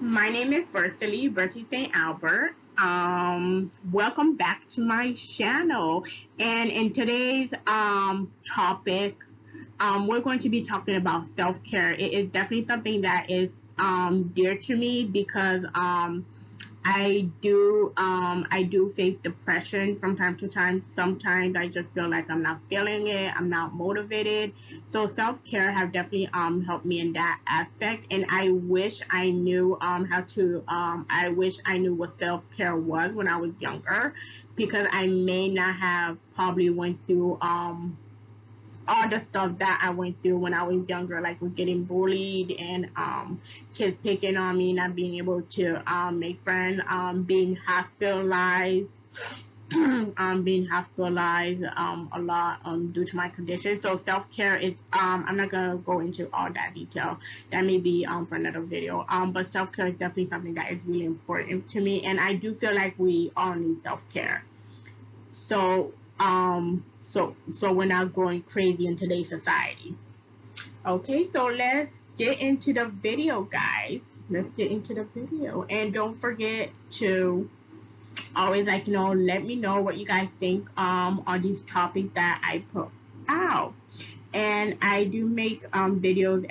My name is Bertie St. Albert. Welcome back to my channel. And in today's topic, we're going to be talking about self-care. It is definitely something that is dear to me because I do face depression from time to time. Sometimes I just feel like I'm not feeling it. I'm not motivated. So self-care have definitely helped me in that aspect. And I wish I knew I wish I knew what self-care was when I was younger, because I may not have probably went through all the stuff that I went through when I was younger, like with getting bullied and kids picking on me, not being able to make friends, being hospitalized, being hospitalized a lot due to my condition. So self care is I'm not gonna go into all that detail. That may be for another video. But self care is definitely something that is really important to me, and I do feel like we all need self care. So so we're not going crazy in today's society. Okay, so let's get into the video, guys. Let's get into the video, and don't forget to always let me know what you guys think on these topics that I put out. And I do make videos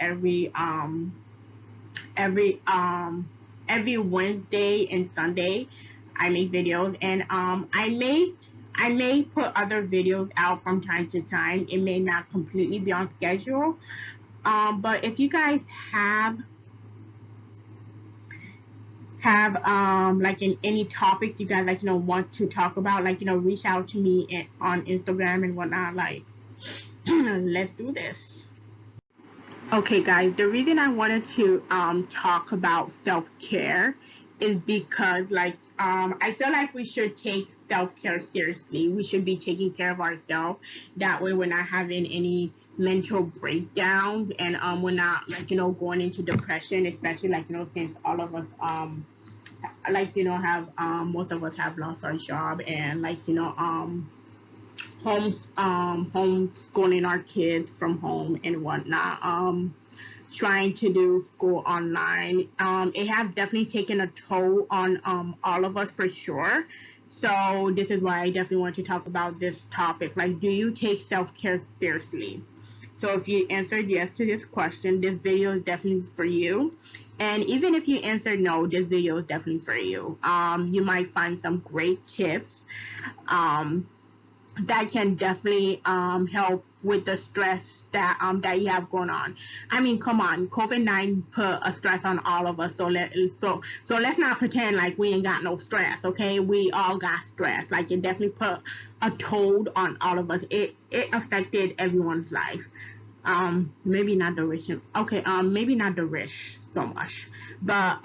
every Wednesday and Sunday. I make videos, and I may put other videos out from time to time. It may not completely be on schedule. But if you guys have like in any topics you guys want to talk about, reach out to me on Instagram and whatnot. Let's do this. Okay, guys, the reason I wanted to talk about self-care is because I feel like we should take self-care seriously. We should be taking care of ourselves. That way we're not having any mental breakdowns, and we're not going into depression, especially since all of us have most of us have lost our job, and homeschooling our kids from home and whatnot, trying to do school online. It has definitely taken a toll on all of us for sure. So this is why I definitely want to talk about this topic. Do you take self-care seriously? So if you answered yes to this question, this video is definitely for you. And even if you answered no, this video is definitely for you. You might find some great tips that can definitely help with the stress that you have going on. I mean, come on, COVID-19 put a stress on all of us. So let's not pretend like we ain't got no stress. Okay, we all got stress. It definitely put a toll on all of us. It affected everyone's life. Maybe not the rich. Okay, maybe not the rich so much, but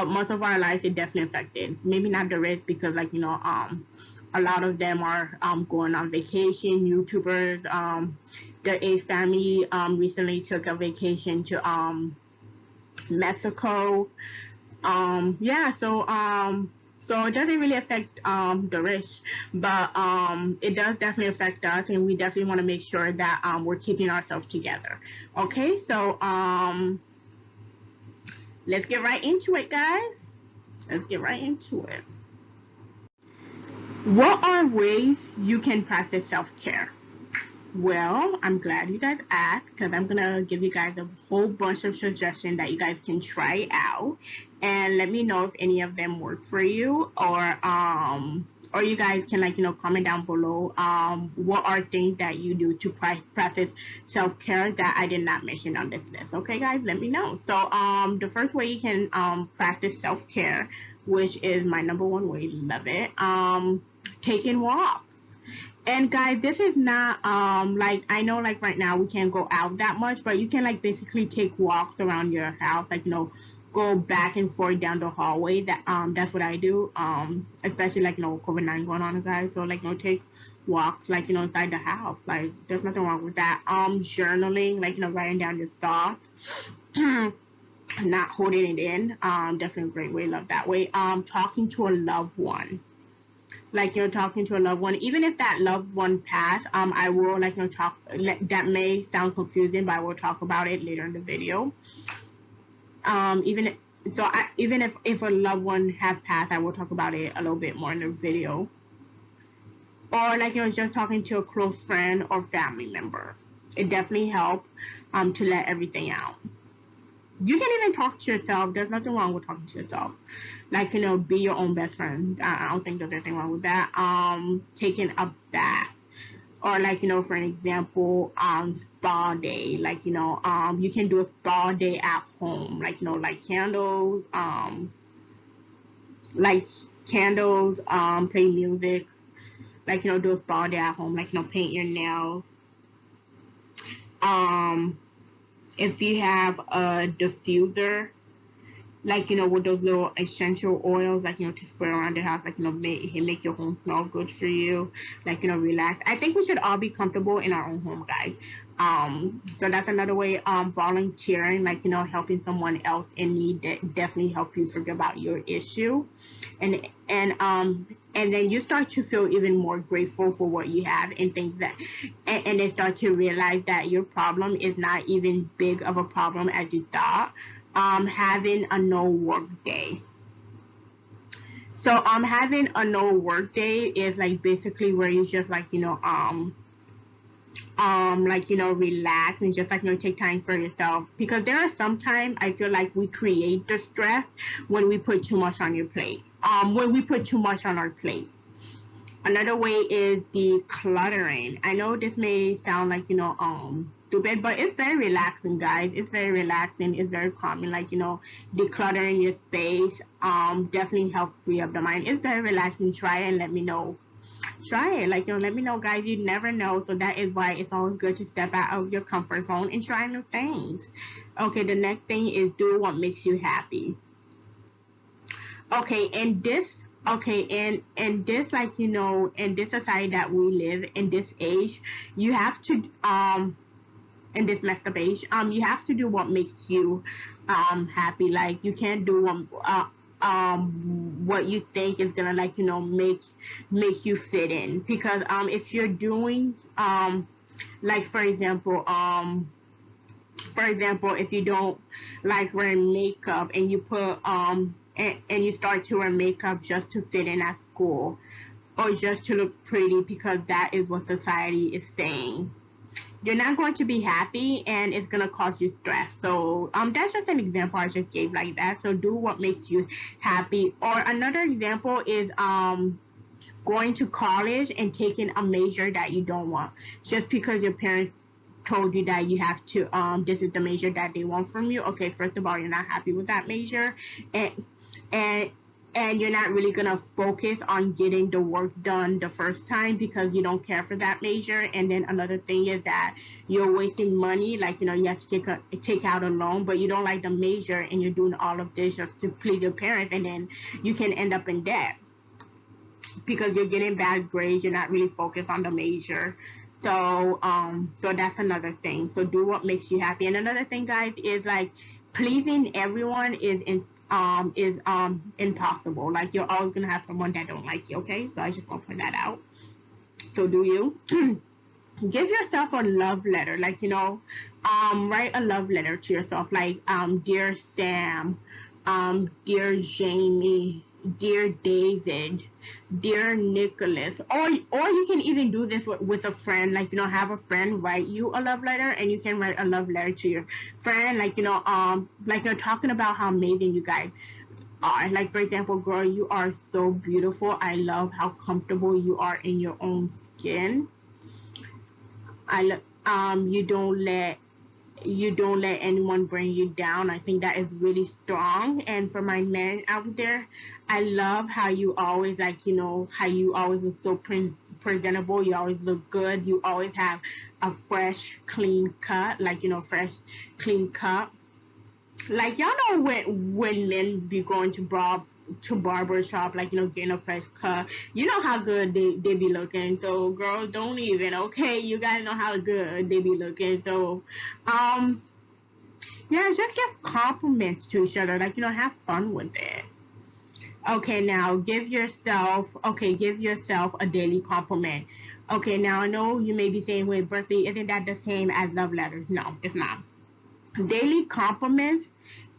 most of our life it definitely affected. Maybe not the rich because a lot of them are going on vacation. YouTubers, the A family recently took a vacation to Mexico. Yeah, so it doesn't really affect the rich, but it does definitely affect us, and we definitely want to make sure that we're keeping ourselves together. Okay, so let's get right into it, guys. Let's get right into it. What are ways you can practice self-care? Well, I'm glad you guys asked, because I'm going to give you guys a whole bunch of suggestions that you guys can try out, and let me know if any of them work for you, or you guys can comment down below what are things that you do to practice self-care that I did not mention on this list. Okay, guys, let me know. So the first way you can practice self-care, which is my number one way, love it, taking walks. And guys, this is not I know right now we can't go out that much, but you can basically take walks around your house, go back and forth down the hallway. That's what I do, especially COVID-19 going on, guys. So take walks inside the house. There's nothing wrong with that. Journaling, writing down your thoughts. Not holding it in, definitely a great way. Love that way. Talking to a loved one, you're talking to a loved one, even if that loved one passed, I will talk. That may sound confusing, but I will talk about it later in the video. Even So even if a loved one has passed, I will talk about it a little bit more in the video. Or like just talking to a close friend or family member. It definitely helps to let everything out. You can even talk to yourself. There's nothing wrong with talking to yourself. Like, be your own best friend. I don't think there's anything wrong with that. Taking a bath. Or like, for an example, spa day. Like, you can do a spa day at home. Like, like like candles, play music. Like, do a spa day at home. Like, paint your nails. Um, if you have a diffuser, like, with those little essential oils, like, to spray around the house, like, make your home smell good for you, like, relax. I think we should all be comfortable in our own home, guys. So that's another way. Volunteering, like, helping someone else in need, definitely help you forget about your issue, and then you start to feel even more grateful for what you have, and think that, and then start to realize that your problem is not even big of a problem as you thought. Having a no work day. So having a no work day is like basically where you just like like relax and just like take time for yourself, because there are sometimes I feel like we create the stress when we put too much on your plate. When we put too much on our plate. Another way is decluttering. I know this may sound like stupid, but it's very relaxing, guys. It's very relaxing. It's very calming. Like decluttering your space definitely helps free up the mind. It's very relaxing. Try it and let me know. Try it. Like let me know, guys. You never know. So that is why it's always good to step out of your comfort zone and try new things. Okay, the next thing is do what makes you happy. Okay, and this and this, like in this society that we live in, this age, you have to in this messed up age, you have to do what makes you happy. Like you can't do what you think is gonna like make you fit in, because if you're doing like for example, if you don't like wearing makeup and you put and you start to wear makeup just to fit in at school, or just to look pretty because that is what society is saying, you're not going to be happy, and it's going to cause you stress. So that's just an example I just gave like that. So do what makes you happy. Or another example is going to college and taking a major that you don't want just because your parents told you that you have to this is the major that they want from you. Okay, first of all, you're not happy with that major, and and and you're not really gonna focus on getting the work done the first time because you don't care for that major. And then another thing is that you're wasting money, like you have to take out a loan, but you don't like the major, and you're doing all of this just to please your parents, and then you can end up in debt because you're getting bad grades, you're not really focused on the major. So that's another thing. So do what makes you happy. And another thing, guys, is like pleasing everyone is impossible. Like you're always gonna have someone that don't like you. Okay, so I just want to point that out. So do you give yourself a love letter? Like write a love letter to yourself. Like dear Sam, dear Jamie, dear David, dear Nicholas. Or you can even do this with a friend. Like have a friend write you a love letter, and you can write a love letter to your friend. Like like you're talking about how amazing you guys are. Like for example, girl, you are so beautiful. I love how comfortable you are in your own skin. You don't let anyone bring you down. I think that is really strong. And for my men out there, I love how you always how you always look so presentable. You always look good. You always have a fresh, clean cut, like fresh, clean cut. Like y'all know when men be going to barber shop, like getting a fresh cut, you know how good they be looking. So girls, don't even, okay, you gotta know how good they be looking. So um yeah, just give compliments to each other, like have fun with it. Okay, now give yourself a daily compliment. Okay, now I know you may be saying, wait, birthday, isn't that the same as love letters? No, it's not. Daily compliments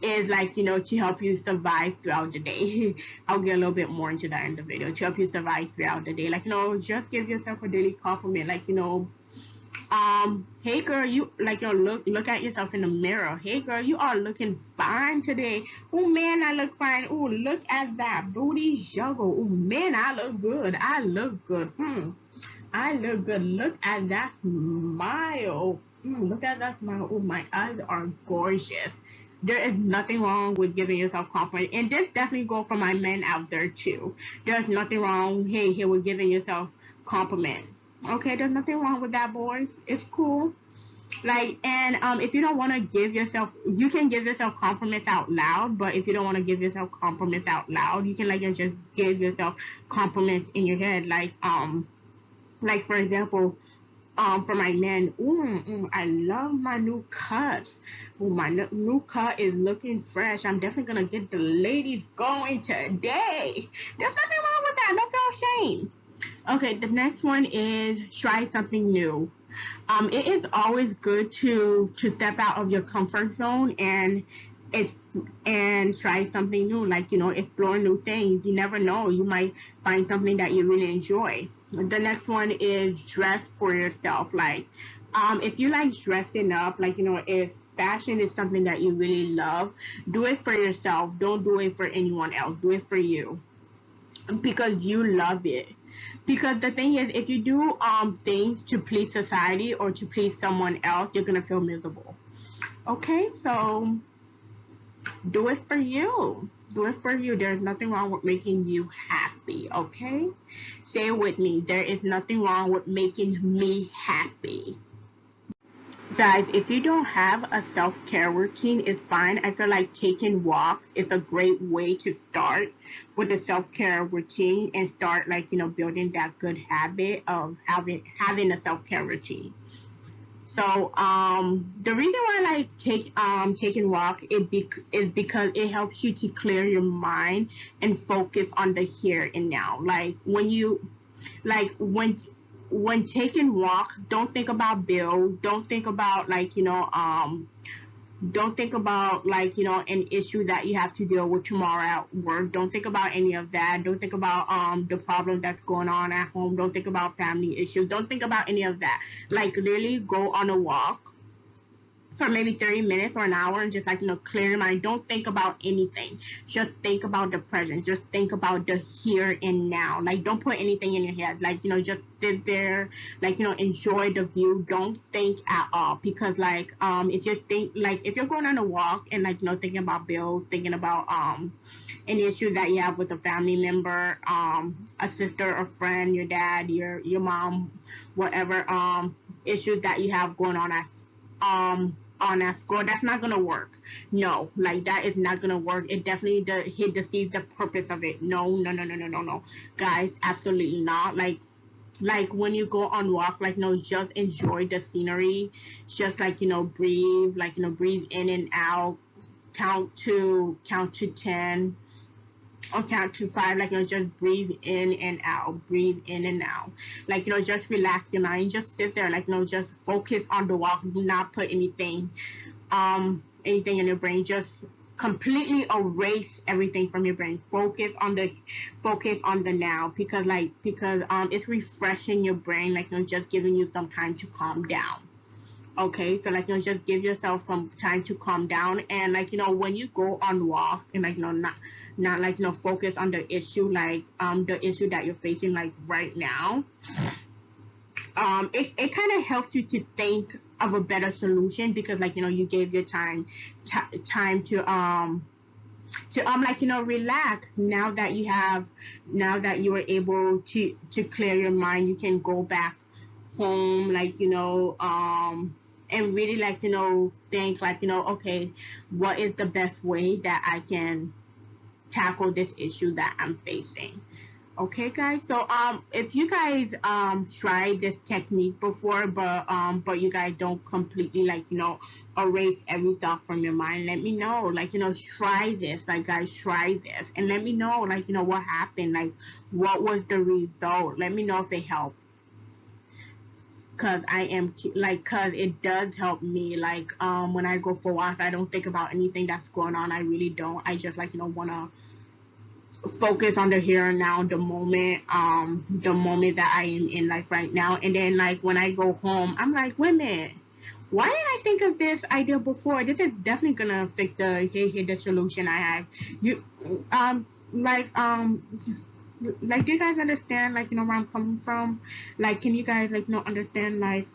is like, to help you survive throughout the day. I'll get a little bit more into that in the video. To help you survive throughout the day, like, just give yourself a daily compliment, like, hey girl, you, like, look at yourself in the mirror. Hey girl, you are looking fine today. Oh man, I look fine. Oh, look at that booty juggle. Oh man, I look good. I look good. I look good. Look at that smile. Look at that smile. Oh, my eyes are gorgeous. There is nothing wrong with giving yourself confidence. And this definitely go for my men out there too. There's nothing wrong, hey, here with giving yourself compliment. Okay, there's nothing wrong with that, boys. It's cool. Like, and if you don't want to give yourself, you can give yourself compliments out loud. But if you don't want to give yourself compliments out loud, you can, like, just give yourself compliments in your head. Like, for example, for my men, I love my new cut. Ooh, my new cut is looking fresh. I'm definitely gonna get the ladies going today. There's nothing wrong with that. Don't feel ashamed. Okay, the next one is try something new. It is always good to step out of your comfort zone it's and try something new, like, explore new things. You never know, you might find something that you really enjoy. The next one is dress for yourself. Like, if you like dressing up, like, if fashion is something that you really love, do it for yourself. Don't do it for anyone else. Do it for you because you love it. Because the thing is, if you do things to please society or to please someone else, you're gonna feel miserable. Okay, so do it for you. Do it for you. There's nothing wrong with making you happy. Okay, say it with me. There is nothing wrong with making me happy. Guys, if you don't have a self-care routine, it's fine. I feel like taking walks is a great way to start with a self-care routine and start, like, building that good habit of having a self-care routine. So the reason why I like taking walk is because it helps you to clear your mind and focus on the here and now. Like when taking walks, don't think about bills. Don't think about, like, don't think about, like, an issue that you have to deal with tomorrow at work. Don't think about any of that. Don't think about the problem that's going on at home. Don't think about family issues. Don't think about any of that. Like, literally go on a walk for maybe 30 minutes or an hour and just, like, clear your mind. Don't think about anything. Just think about the present. Just think about the here and now. Like, don't put anything in your head. Like, just sit there, like, enjoy the view. Don't think at all. Because, like, if you're going on a walk and, like, thinking about bills, thinking about an issue that you have with a family member, a sister, a friend, your dad, your mom, whatever issues that you have going on that score, that's not gonna work. No, like, that is not gonna work. It definitely defeats the purpose of it. No, no, no, no, no, no, no, guys, absolutely not. Like when you go on walk, like, just enjoy the scenery. Just, like, breathe, like, breathe in and out. Count to 10 or count to 5, like, just breathe in and out, breathe in and out. Like, just relax your mind, just sit there, like, just focus on the walk. Do not put anything in your brain. Just completely erase everything from your brain. Focus on the now, because it's refreshing your brain, like, just giving you some time to calm down. Okay, so, like, just give yourself some time to calm down. And, like, when you go on walk and, like, not like, focus on the issue, like, the issue that you're facing, like, right now, it kind of helps you to think of a better solution, because, like, you gave your time to relax. Now that you were able to clear your mind, you can go back home, like, and really, like, think, like, okay, what is the best way that I can tackle this issue that I'm facing. Okay, guys. So if you guys tried this technique before, but you guys don't completely, like, erase every thought from your mind, let me know. Like, try this. Like, guys, try this and let me know, like, what happened, like, what was the result. Let me know if it helped. because I am like, cause it does help me. Like, when I go for walks, I don't think about anything that's going on. I really don't. I just like, wanna focus on the here and now, the moment that I am in, like right now. And then like when I go home, I'm like, wait a minute, why didn't I think of this idea before? This is definitely gonna fix the solution I have. You like like, do you guys understand, like, where I'm coming from? Like, can you guys, like, understand, like,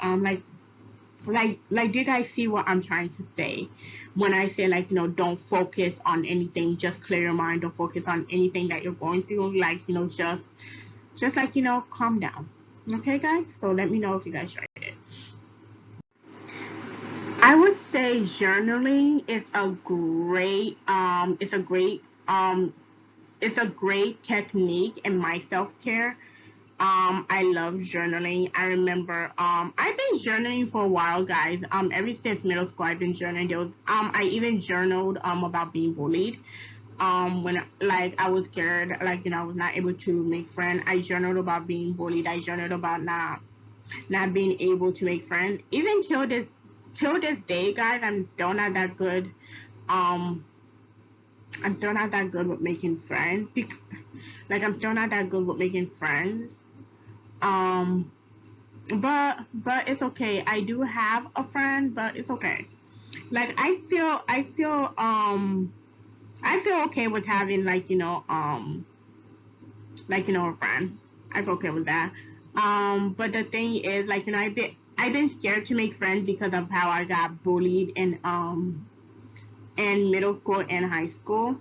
do you guys see what I'm trying to say when I say, like, don't focus on anything, just clear your mind, don't focus on anything that you're going through, like, just like, calm down. Okay, guys? So let me know if you guys tried it. I would say journaling is a great, it's a great technique in my self-care. I love journaling. I remember, I've been journaling for a while, guys. Ever since middle school, I've been journaling. I even journaled, about being bullied. When, like, I was scared, like, I was not able to make friends. I journaled about being bullied. I journaled about not being able to make friends. Even till this day, guys, I'm still not that good. Um, I'm still not that good with making friends. Like, I'm still not that good with making friends. Um, but it's okay. I do have a friend, but it's okay. Like, I feel okay with having, like, a friend. I feel okay with that. But the thing is, like, I've been scared to make friends because of how I got bullied in middle school and high school.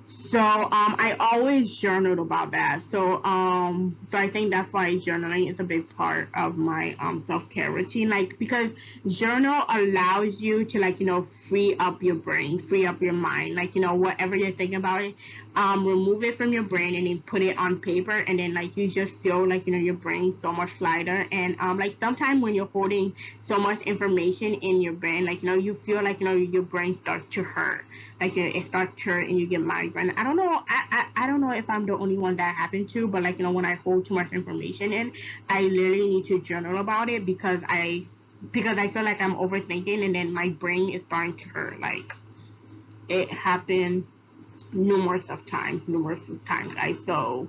So I always journaled about that. So I think that's why journaling is a big part of my self care routine. Like, because journal allows you to, like, free up your brain, free up your mind. Like, whatever you're thinking about it, remove it from your brain and then put it on paper, and then, like, you just feel like, your brain so much lighter. And like, sometimes when you're holding so much information in your brain, like, you feel like, your brain starts to hurt, like, it starts to hurt and you get migraine. I don't know. I don't know if I'm the only one that happened to, but, like, when I hold too much information in, I literally need to journal about it because I feel like I'm overthinking, and then my brain is starting to hurt. Like, it happened numerous of times, guys. So,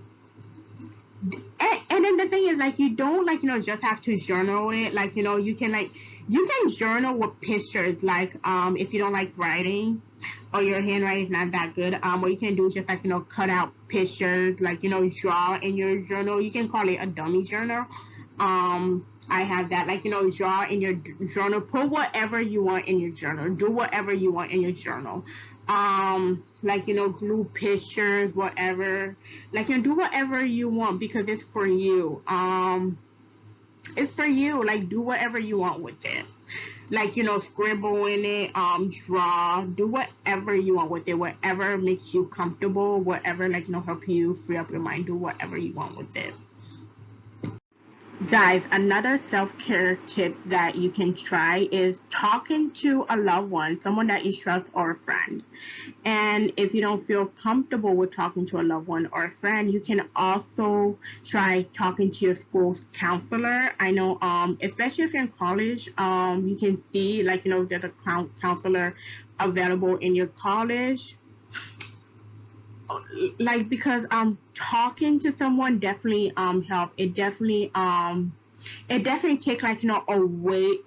and then the thing is, like, you don't, like, just have to journal it. Like, you can journal with pictures. Like, if you don't like writing, or your handwriting is not that good, what you can do is just, like, cut out pictures, like, draw in your journal. You can call it a dummy journal. I have that, like, draw in your journal, put whatever you want in your journal, do whatever you want in your journal. Like, glue pictures, whatever, like, do whatever you want because it's for you. It's for you. Like, do whatever you want with it. Like, scribble in it, draw, do whatever you want with it, whatever makes you comfortable, whatever, like, help you free up your mind, do whatever you want with it. Guys, another self-care tip that you can try is talking to a loved one, someone that you trust, or a friend. And if you don't feel comfortable with talking to a loved one or a friend, you can also try talking to your school's counselor. I know, especially if you're in college, you can see, like, there's a counselor available in your college. Like, because talking to someone definitely help. It definitely take, like, a weight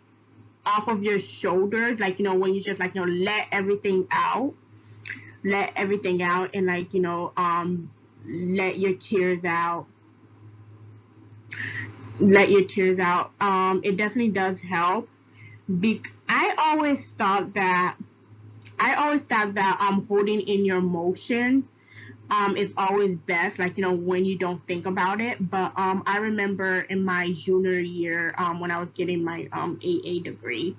off of your shoulders, like, when you just, like, let everything out, and, like, let your tears out, it definitely does help. I always thought that holding in your emotions is always best, like, when you don't think about it. But I remember in my junior year, when I was getting my AA degree,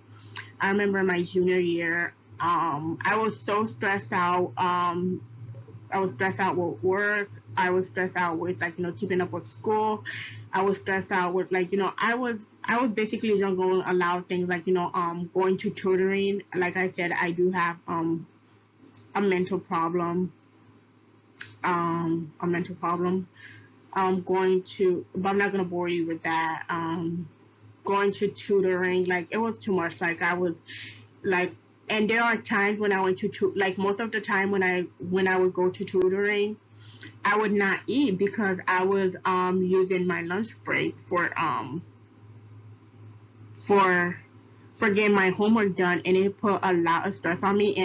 I remember my junior year, I was so stressed out. I was stressed out with work. I was stressed out with, like, keeping up with school. I was stressed out with, like, I was basically just going to allow things, like, going to tutoring. Like I said, I do have a mental problem. A mental problem. going to, but I'm not gonna bore you with that. Going to tutoring, like it was too much. Like I was like, and there are times when I went to like most of the time when I would go to tutoring, I would not eat because I was using my lunch break for for getting my homework done, and it put a lot of stress on me,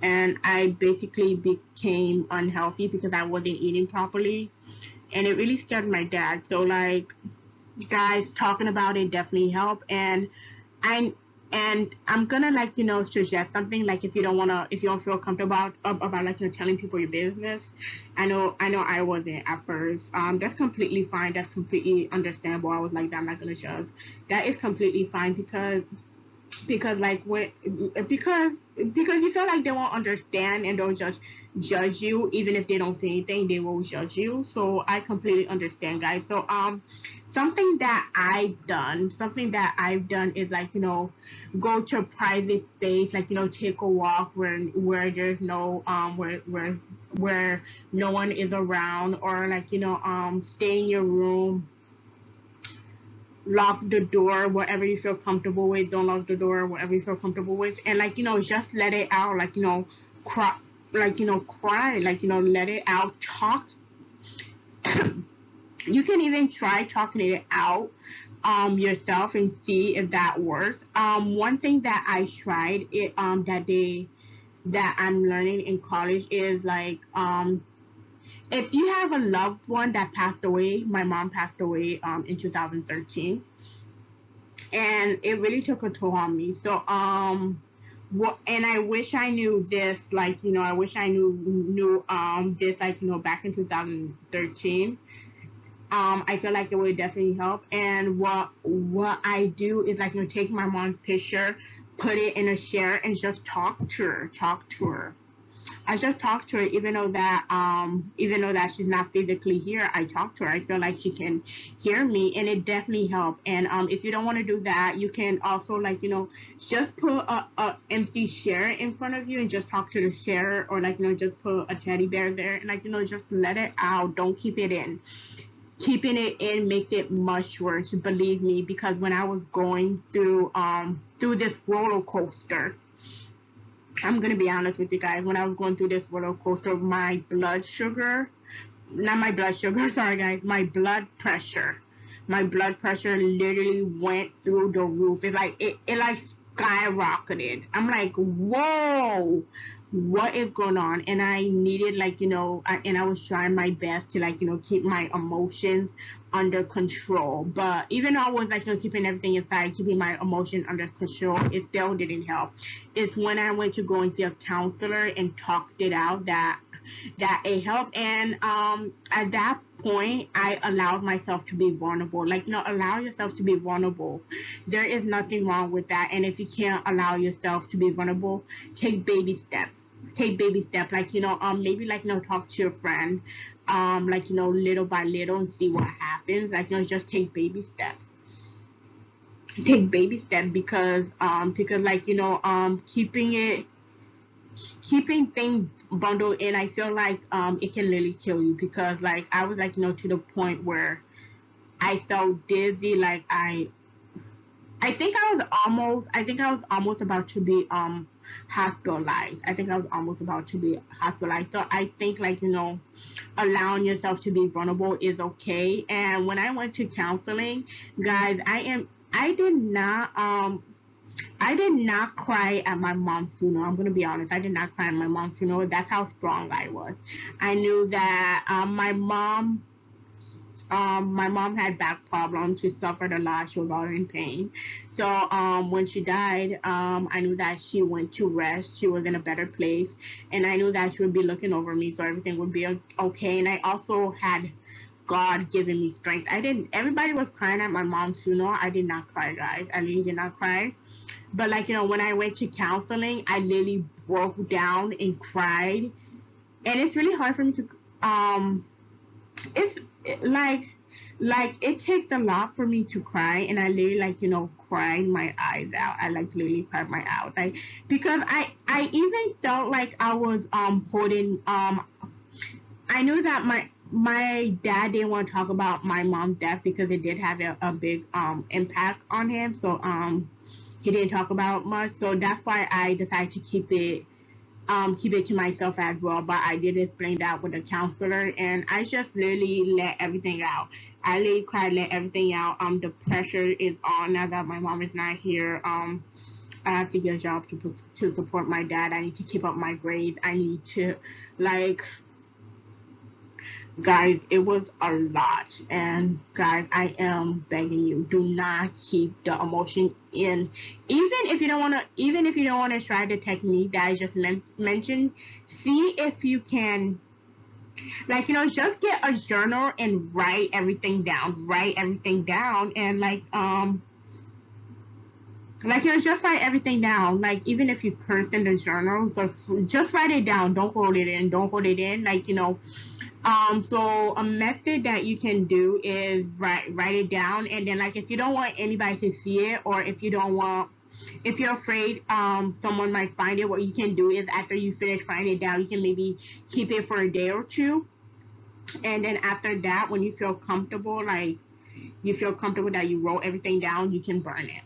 and I basically became unhealthy because I wasn't eating properly, and it really scared my dad. So like, guys, talking about it definitely helped, I I'm gonna like suggest something, like if you don't wanna, if you don't feel comfortable about like telling people your business. I know I wasn't at first. That's completely fine. That's completely understandable. I was like that. I'm not gonna judge. That is completely fine because like when because you feel like they won't understand and don't judge you. Even if they don't say anything, they will judge you. So I completely understand, guys. So something that I've done is like go to a private space, like take a walk where there's no where no one is around, or like stay in your room, lock the door wherever you feel comfortable with. Don't lock the door wherever you feel comfortable with, and like just let it out, like cry, cry, like let it out. Talk. You can even try talking it out yourself and see if that works. One thing that I tried it that I'm learning in college is like if you have a loved one that passed away. My mom passed away in 2013, and it really took a toll on me. So and I wish I knew this, like I wish I knew this, like back in 2013. I feel like it would definitely help. And what I do is like take my mom's picture, put it in a share, and just talk to her. I just talk to her, even though that she's not physically here. I talk to her. I feel like she can hear me, and it definitely helped. And if you don't want to do that, you can also like just put a empty share in front of you and just talk to the share, or like just put a teddy bear there, and like just let it out. Don't keep it in. Keeping it in makes it much worse, believe me, because when I was going through this roller coaster, I'm gonna be honest with you guys, when I was going through this roller coaster, my blood sugar, not my blood sugar, sorry guys, my blood pressure literally went through the roof. It's like it like skyrocketed. I'm like, whoa, what is going on? And I needed like and I was trying my best to like keep my emotions under control. But even though I was like keeping everything inside, keeping my emotions under control, it still didn't help. It's when I went to go and see a counselor and talked it out that it helped. And at that point, I allowed myself to be vulnerable. Like allow yourself to be vulnerable. There is nothing wrong with that. And if you can't allow yourself to be vulnerable, take baby steps. Like maybe like talk to your friend like little by little and see what happens. Like just take baby steps. Because like keeping things bundled in, I feel like it can literally kill you. Because like I was like to the point where I felt dizzy. Like I think I was almost about to be hospitalized. So I think like allowing yourself to be vulnerable is okay. And when I went to counseling, guys, I did not cry at my mom's funeral. I'm gonna be honest. I did not cry at my mom's funeral. That's how strong I was. I knew that my mom had back problems. She suffered a lot. She was already in pain. So when she died, I knew that she went to rest. She was in a better place, and I knew that she would be looking over me, so everything would be okay. And I also had God giving me strength. I didn't. Everybody was crying at my mom's funeral. I did not cry, guys. I really did not cry. But like when I went to counseling, I literally broke down and cried, and it's really hard for me to it's like it takes a lot for me to cry, and I literally like cried my eyes out. I like literally cried my eyes out, because I even felt like I was holding I knew that my dad didn't want to talk about my mom's death because it did have a big impact on him. So he didn't talk about much. So that's why I decided to keep it to myself as well. But I did explain that with a counselor, and I just literally let everything out. I literally cried, let everything out. The pressure is on now that my mom is not here. I have to get a job to support my dad. I need to keep up my grades. I need to, like, guys, it was a lot. And guys, I am begging you, do not keep the emotion in. Even if you don't want to try the technique that I just mentioned, see if you can, like, just get a journal and write everything down. Write everything down, and just write everything down. Like, even if you curse in the journal, just write it down. Don't hold it in. Don't hold it in. So a method that you can do is write it down, and then, like, if you don't want anybody to see it, or if you're afraid someone might find it, what you can do is, after you finish writing it down, you can maybe keep it for a day or two, and then after that, when you feel comfortable, that you wrote everything down, you can burn it.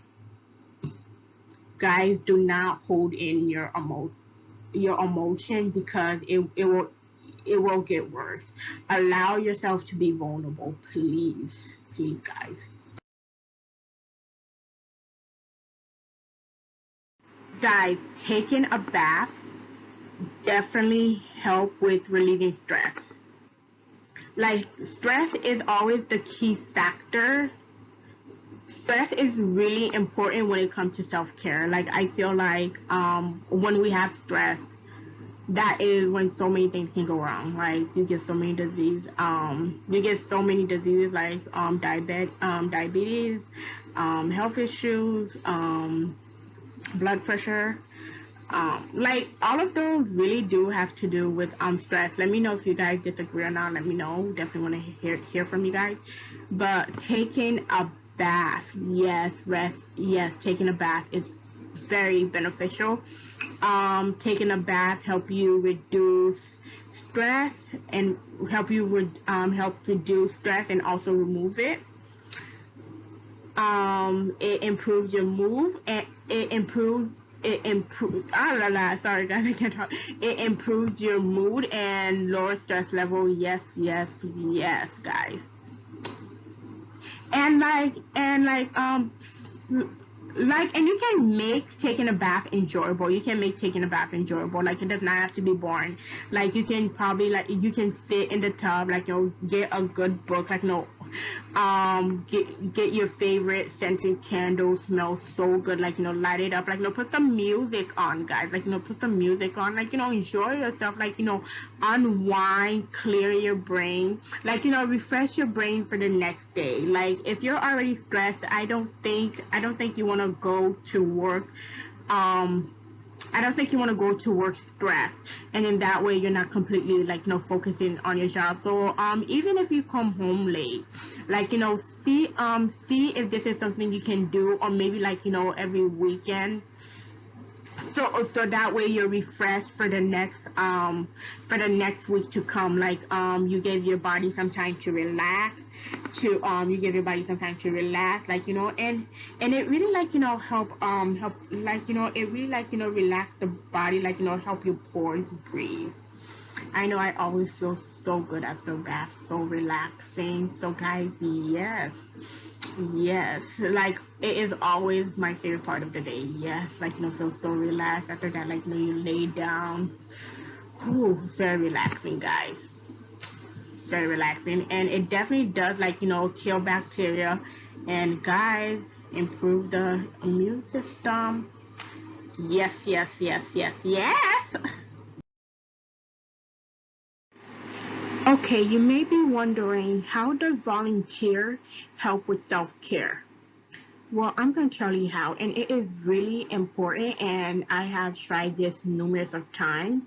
Guys, do not hold in your emotion, because it will get worse. Allow yourself to be vulnerable, please, guys. Guys, taking a bath definitely help with relieving stress. Like, stress is always the key factor. Stress is really important when it comes to self-care. Like, I feel like when we have stress, that is when so many things can go wrong. Like, you get so many diseases. Like diabetes, health issues, blood pressure. Like, all of those really do have to do with stress. Let me know if you guys disagree or not. Let me know. Definitely want to hear from you guys. But taking a bath, yes, taking a bath is very beneficial. Taking a bath help you reduce stress, and help reduce stress and also remove it. It improves your mood, and it improves sorry guys, I can't talk. It improves your mood and lower stress level. Yes, guys. And you can make taking a bath enjoyable. Like, it does not have to be boring. Like, you can probably, like, you can sit in the tub, like, get a good book, like, get your favorite scented candle, smell so good, like, light it up, like, put some music on, guys, like, put some music on, like, enjoy yourself, like, unwind, clear your brain, like, refresh your brain for the next day. Like, if you're already stressed, I don't think you want to go to work stressed, and in that way you're not completely, like, focusing on your job. So even if you come home late, like, see if this is something you can do, or maybe, like, every weekend, so that way you're refreshed for the next week to come. Like, you give your body some time to relax, like, and it really, like, help like, it really, like, relax the body, like, help your pores breathe. I know I always feel so good after bath, so relaxing. So guys, yes, like, it is always my favorite part of the day. Yes, like, feel so relaxed after that, like, you lay down. Ooh, very relaxing, guys. Very relaxing, and it definitely does, like, kill bacteria, and guys, improve the immune system. Yes. Okay, you may be wondering, how does volunteer help with self-care? Well, I'm going to tell you how, and it is really important, and I have tried this numerous of times.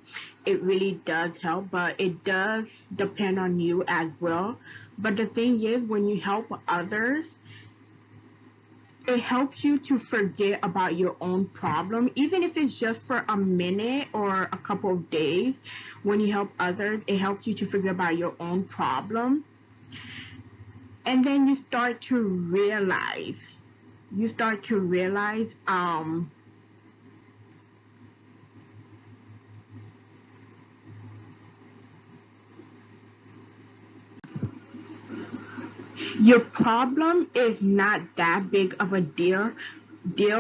It really does help, but it does depend on you as well. But the thing is, when you help others, it helps you to forget about your own problem, even if it's just for a minute or a couple of days. When you help others, it helps you to forget about your own problem. And then you start to realize, your problem is not that big of a deal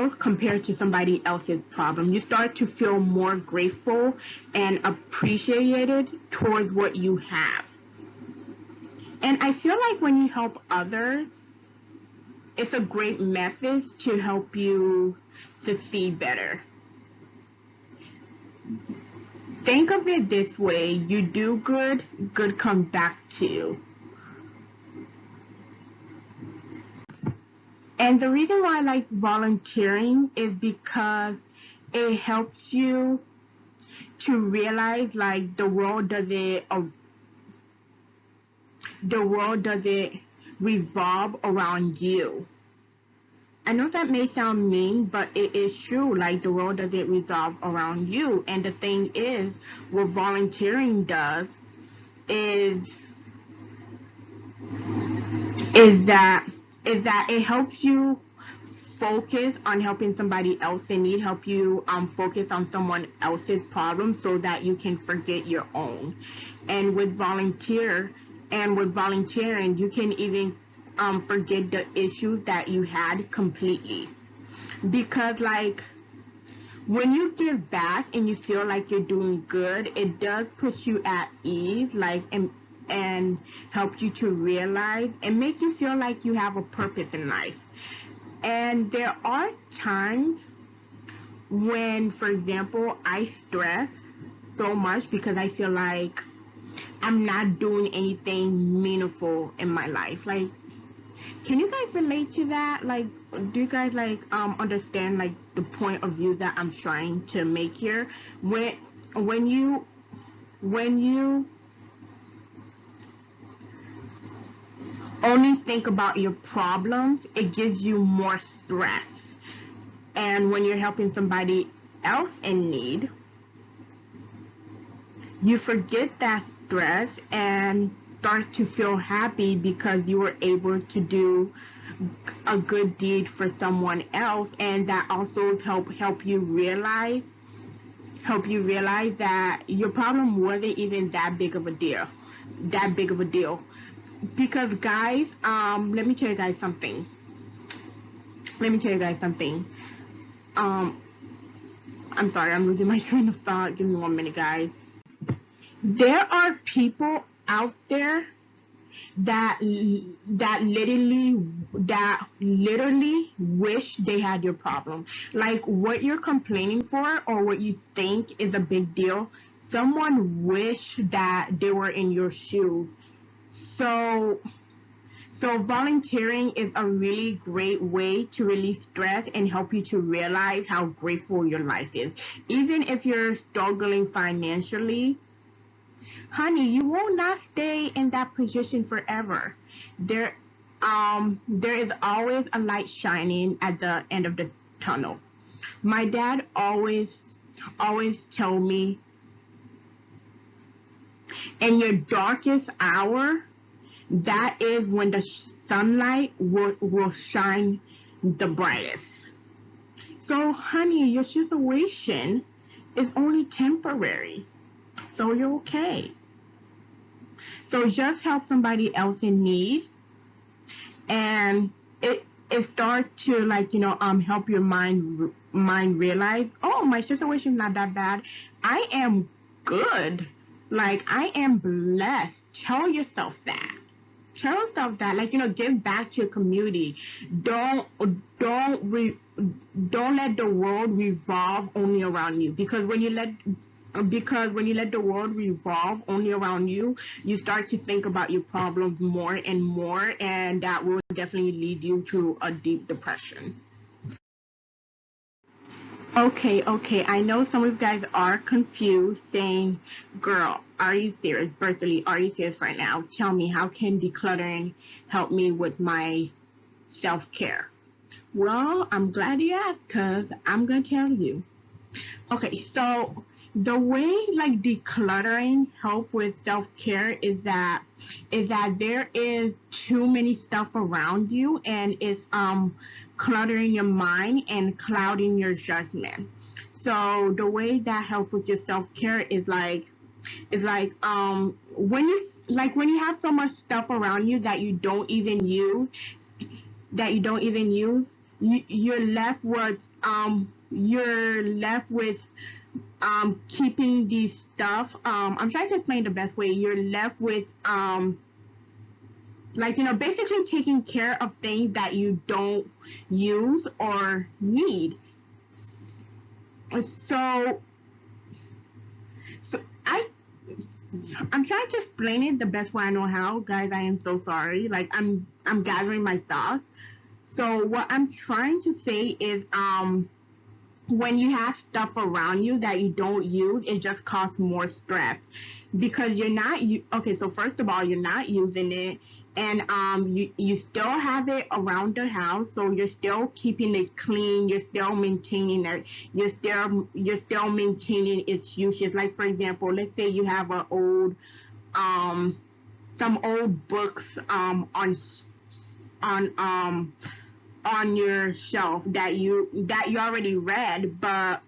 compared to somebody else's problem. You start to feel more grateful and appreciated towards what you have. And I feel like when you help others, it's a great method to help you succeed better. Think of it this way: you do good, good comes back to you. And the reason why I like volunteering is because it helps you to realize like the world doesn't revolve around you. I know that may sound mean, but it is true. Like, the world doesn't revolve around you. And the thing is, what volunteering does is that it helps you focus on helping somebody else in need, help you focus on someone else's problem so that you can forget your own. And with volunteering, you can even forget the issues that you had completely. Because like, when you give back and you feel like you're doing good, it does put you at ease, like, and help you to realize and make you feel like you have a purpose in life. And there are times when, for example, I stress so much because I feel like I'm not doing anything meaningful in my life. Like, can you guys relate to that? Like, do you guys like understand like the point of view that I'm trying to make here? When you only think about your problems, it gives you more stress. And when you're helping somebody else in need, you forget that stress and start to feel happy because you were able to do a good deed for someone else. And that also help you realize that your problem wasn't even that big of a deal. Because guys, let me tell you guys something. I'm sorry, I'm losing my train of thought. Give me 1 minute, guys. There are people out there that literally wish they had your problem. Like, what you're complaining for or what you think is a big deal, someone wish that they were in your shoes. So volunteering is a really great way to release stress and help you to realize how grateful your life is. Even if you're struggling financially, honey, you will not stay in that position forever. There is always a light shining at the end of the tunnel. My dad always tell me, in your darkest hour, that is when the sunlight will shine the brightest. So, honey, your situation is only temporary. So you're okay. So just help somebody else in need, and it starts to, like, help your mind realize, oh, my situation is not that bad. I am good. Like, I am blessed. Tell yourself that. Like, give back to your community. Don't let the world revolve only around you, because when you let the world revolve only around you, you start to think about your problems more and more, and that will definitely lead you to a deep depression. Okay, I know some of you guys are confused, saying, girl, are you serious? Bertha, are you serious right now? Tell me, how can decluttering help me with my self-care? Well, I'm glad you asked because I'm going to tell you. Okay, so the way like decluttering help with self-care is that there is too many stuff around you and it's cluttering your mind and clouding your judgment. So the way that helps with your self-care is like when you have so much stuff around you that you don't even use, you're left with keeping these stuff. I'm trying to explain the best way. You're left with basically taking care of things that you don't use or need. So so I'm trying to explain it the best way I know how, guys. I am so sorry. Like I'm gathering my thoughts. So what I'm trying to say is when you have stuff around you that you don't use, it just causes more stress because okay, so first of all, you're not using it, and you still have it around the house, so you're still keeping it clean, you're still maintaining it, you're still maintaining its uses. Like for example, let's say you have a old some old books on on your shelf that you already read, but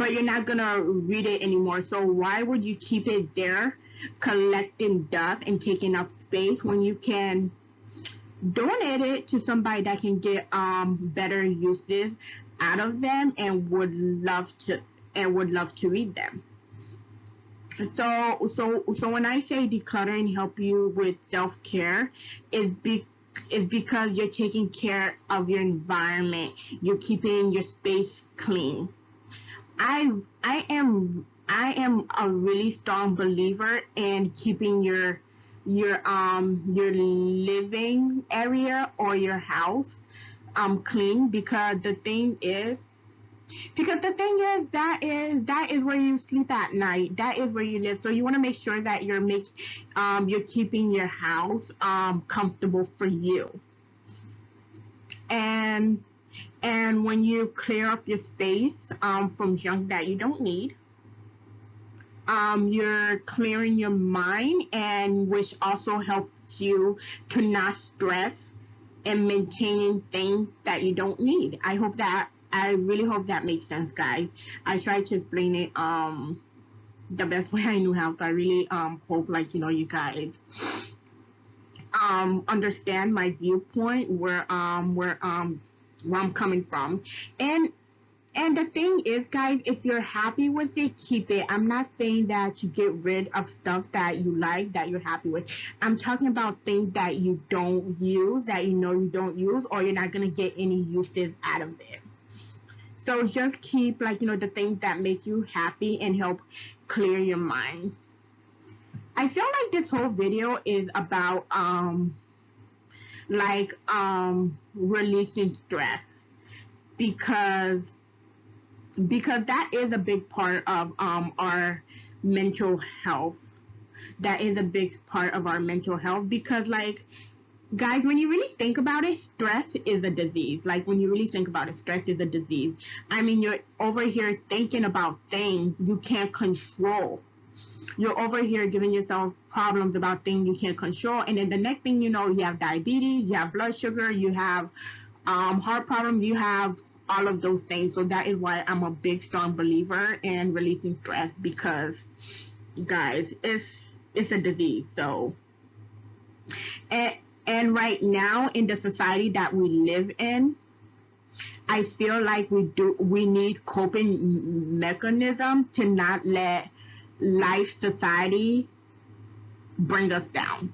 you're not gonna read it anymore. So why would you keep it there collecting dust and taking up space when you can donate it to somebody that can get better uses out of them and would love to read them? So when I say decluttering help you with self-care, is because you're taking care of your environment. You're keeping your space clean. I am a really strong believer in keeping your living area or your house clean, because the thing is that is where you sleep at night. That is where you live. So you want to make sure that you're keeping your house comfortable for you. And when you clear up your space from junk that you don't need, you're clearing your mind, and which also helps you to not stress and maintaining things that you don't need. I really hope that makes sense, guys. I tried to explain it the best way I knew how. So I really hope you guys understand my viewpoint, where I'm coming from. And and the thing is, guys, if you're happy with it, keep it. I'm not saying that you get rid of stuff that you like, that you're happy with. I'm talking about things that you don't use, that you don't use, or you're not going to get any uses out of it. So just keep, the things that make you happy and help clear your mind. I feel like this whole video is about, releasing stress, because that is a big part of our mental health. That is a big part of our mental health because, guys, when you really think about it, stress is a disease. Like, when you really think about it, stress is a disease. I mean, you're over here thinking about things you can't control. You're over here giving yourself problems about things you can't control, and then the next thing you know, you have diabetes, you have blood sugar, you have heart problems, you have all of those things. So that is why I'm a big, strong believer in releasing stress, because, guys, it's a disease. So, and right now in the society that we live in, I feel like we need coping mechanisms to not let life, society bring us down.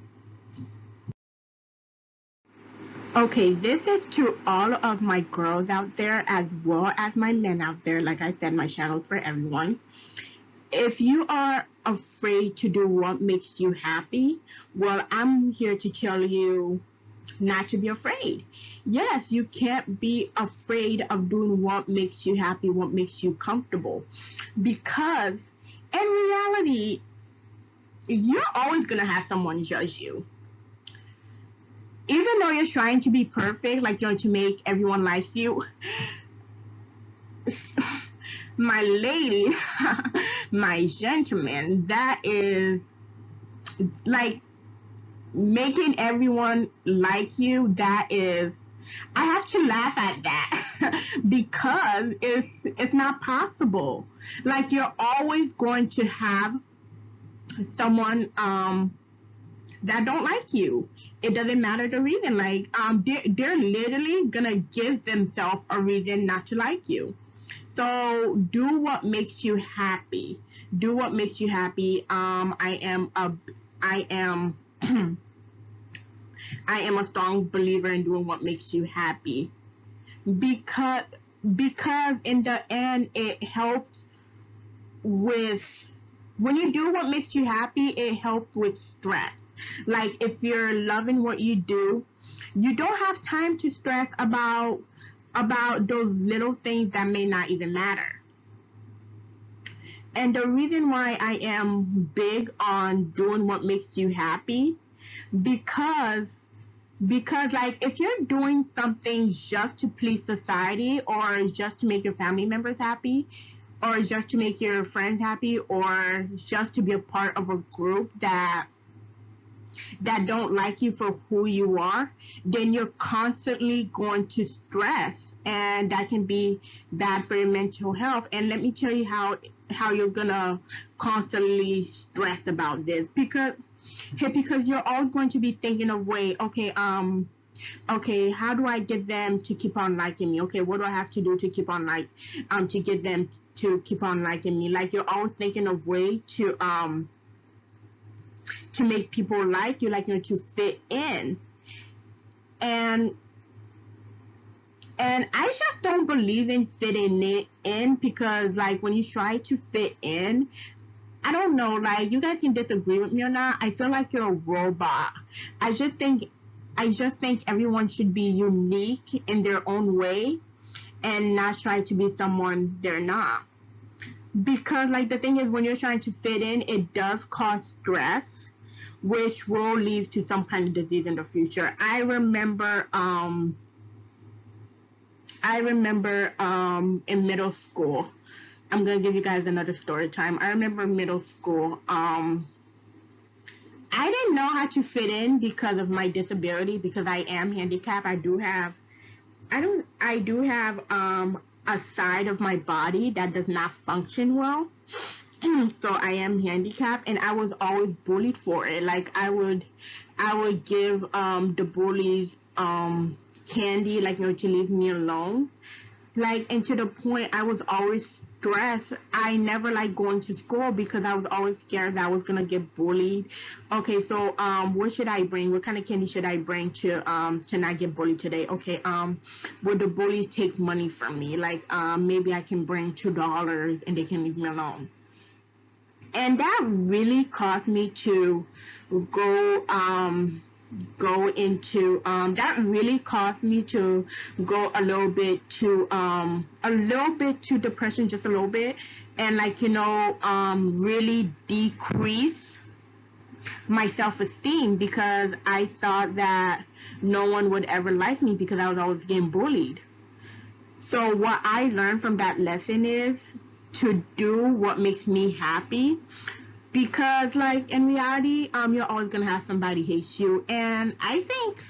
Okay, this is to all of my girls out there as well as my men out there. Like I said, my channel is for everyone. If you are afraid to do what makes you happy, well, I'm here to tell you not to be afraid. Yes, you can't be afraid of doing what makes you happy, what makes you comfortable. Because in reality, you're always going to have someone judge you. even though you're trying to be perfect, like, to make everyone like you, my lady, my gentleman, that is like making everyone like you. That is, I have to laugh at that because it's not possible. Like, you're always going to have someone that don't like you. It doesn't matter the reason. Like, they're literally gonna give themselves a reason not to like you. So do what makes you happy. Do what makes you happy. I am I am a strong believer in doing what makes you happy, because in the end it helps with, when you do what makes you happy, it helps with stress. Like, if you're loving what you do, you don't have time to stress about those little things that may not even matter. And the reason why I am big on doing what makes you happy, because like, if you're doing something just to please society, or just to make your family members happy, or just to make your friends happy, or just to be a part of a group that don't like you for who you are, then you're constantly going to stress, and that can be bad for your mental health. And let me tell you how you're gonna constantly stress about this, because you're always going to be thinking of way, okay, how do I get them to keep on liking me? Okay, what do I have to do to keep on to get them to keep on liking me? Like, you're always thinking of way to make people like you, like, to fit in. And I just don't believe in fitting it in, because, like, when you try to fit in, I don't know, like, you guys can disagree with me or not, I feel like you're a robot. I just think everyone should be unique in their own way, and not try to be someone they're not. Because, like, the thing is, when you're trying to fit in, it does cause stress, which will lead to some kind of disease in the future. I remember in middle school, I'm gonna give you guys another story time. I remember middle school, I didn't know how to fit in because of my disability, because I am handicapped. I do have a side of my body that does not function well. So I am handicapped, and I was always bullied for it. Like, I would give the bullies candy, like, to leave me alone. Like, and to the point I was always stressed. I never liked going to school because I was always scared that I was gonna get bullied. Okay, so what should I bring? What kind of candy should I bring to not get bullied today? Okay, would the bullies take money from me? Like, maybe I can bring $2 and they can leave me alone. And that really caused me to go into that really caused me to go a little bit to depression, just a little bit, and, like, really decrease my self-esteem, because I thought that no one would ever like me because I was always getting bullied. So what I learned from that lesson is to do what makes me happy, because, like, in reality, you're always gonna have somebody hate you. And I think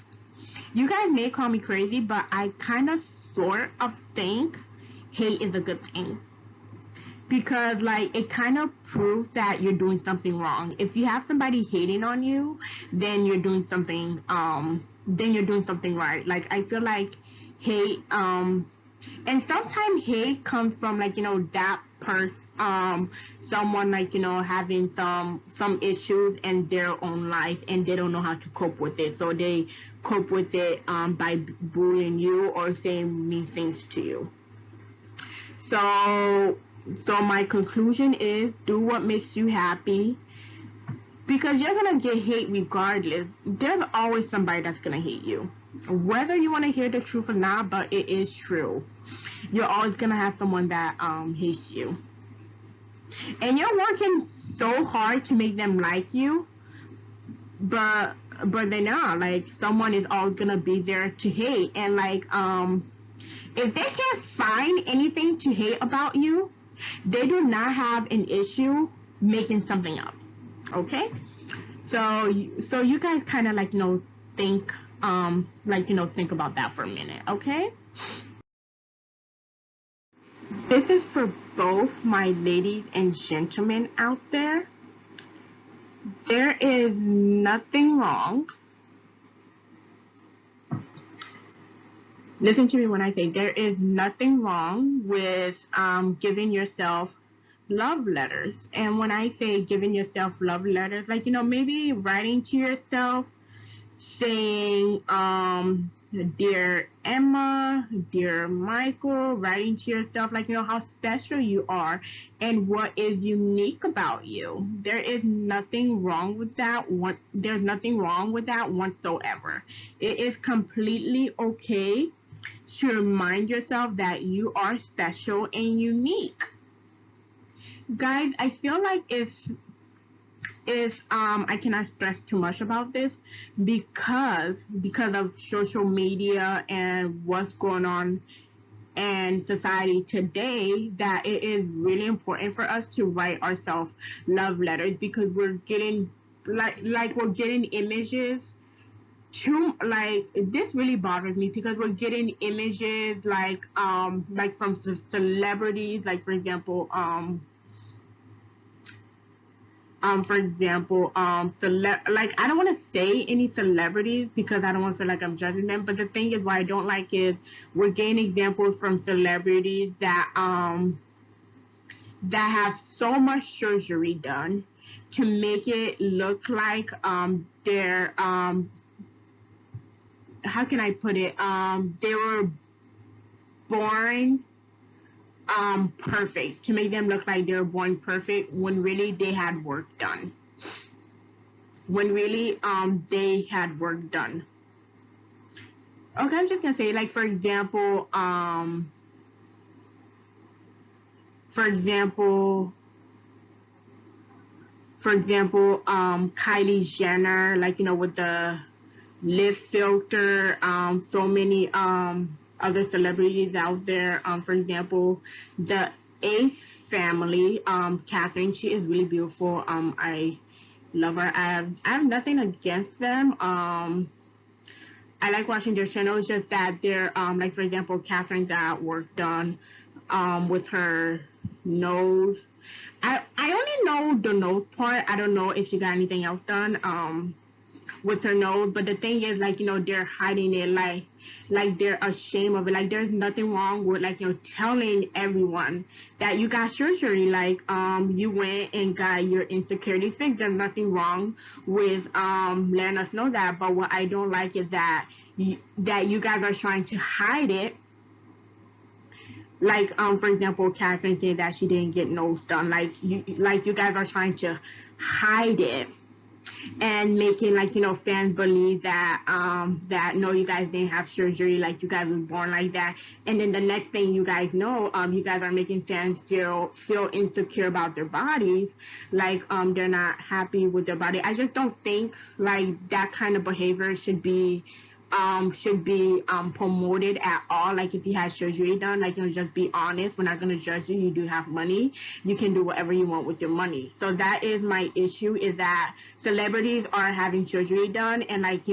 you guys may call me crazy, but I kind of sort of think hate is a good thing, because, like, it kind of proves that you're doing something wrong. If you have somebody hating on you, then you're doing something right. Like, I feel like hate and sometimes hate comes from, like, that person, someone, like, having some issues in their own life, and they don't know how to cope with it, so they cope with it by bullying you or saying mean things to you. So my conclusion is, do what makes you happy, because you're gonna get hate regardless. There's always somebody that's gonna hate you, whether you want to hear the truth or not, but it is true. You're always gonna have someone that hates you, and you're working so hard to make them like you, but but they're not. Like, someone is always gonna be there to hate. And like, if they can't find anything to hate about you, they do not have an issue making something up. Okay? So you guys kind of like, think, think about that for a minute. Okay? This is for both my ladies and gentlemen out there. There is nothing wrong. Listen to me when I say there is nothing wrong with giving yourself love letters. And when I say giving yourself love letters, like, maybe writing to yourself saying, dear Emma, dear Michael, writing to yourself, like, how special you are and what is unique about you. There is nothing wrong with that. There's nothing wrong with that whatsoever. It is completely okay to remind yourself that you are special and unique. Guys, I feel like I cannot stress too much about this because of social media and what's going on in society today, that it is really important for us to write ourselves love letters, because we're getting we're getting images too, like, this really bothers me, because we're getting images like from celebrities, like, for example, like, I don't want to say any celebrities because I don't want to feel like I'm judging them, but the thing is, what I don't like is we're getting examples from celebrities that have so much surgery done to make it look like they're how can I put it? They were born perfect, to make them look like they were born perfect when really they had work done. When really they had work done. Okay, I'm just gonna say, like, for example, Kylie Jenner, like, with the lip filter, so many other celebrities out there. For example, the Ace family, Catherine, she is really beautiful. I love her. I have nothing against them. I like watching their channel. It's just that they're like, for example, Catherine got work done with her nose. I only know the nose part. I don't know if she got anything else done with her nose. But the thing is, like, they're hiding it, like they're ashamed of it. Like, there's nothing wrong with, like, telling everyone that you got surgery, like, you went and got your insecurity fixed. There's nothing wrong with letting us know that. But what I don't like is that you guys are trying to hide it. Like, for example, Catherine said that she didn't get nose done. Like, you guys are trying to hide it and making, like, fans believe that that no, you guys didn't have surgery, like, you guys were born like that. And then the next thing you guys know, you guys are making fans feel insecure about their bodies, like, they're not happy with their body. I just don't think, like, that kind of behavior should be promoted at all. Like, if you had surgery done, like, just be honest. We're not going to judge you. You do have money. You can do whatever you want with your money. So that is my issue, is that celebrities are having surgery done and, like,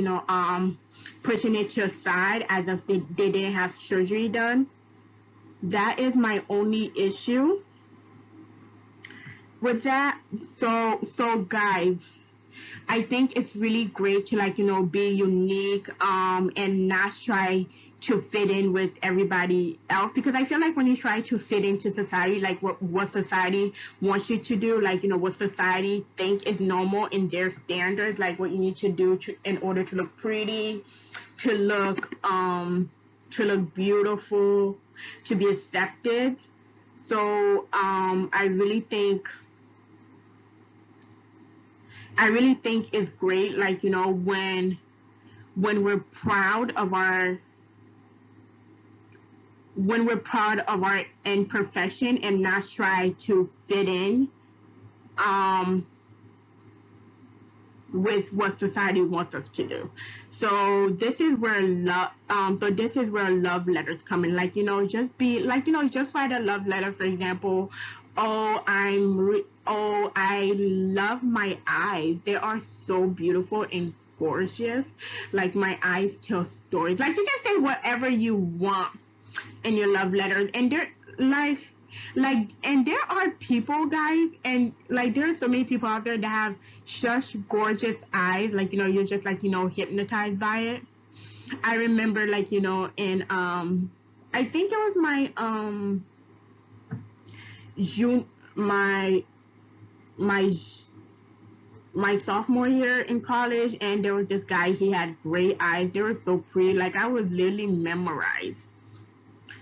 pushing it to the side as if they didn't have surgery done. That is my only issue with that. So guys, I think it's really great to, like, be unique and not try to fit in with everybody else, because I feel like when you try to fit into society, like what society wants you to do, like, what society think is normal in their standards, like what you need to do in order to look pretty, to look beautiful, to be accepted. So I really think it's great, like, when we're proud of our imperfection and not try to fit in with what society wants us to do. So this is where love letters come in. Like, just be like, just write a love letter, for example. I love my eyes. They are so beautiful and gorgeous. Like, my eyes tell stories. Like, you can say whatever you want in your love letters, and they're and there are people, guys, and like there are so many people out there that have such gorgeous eyes, like, you're just like, hypnotized by it. I remember, like, in I think it was June my my sophomore year in college, and there was this guy. He had gray eyes. They were so pretty. Like, I was literally memorized.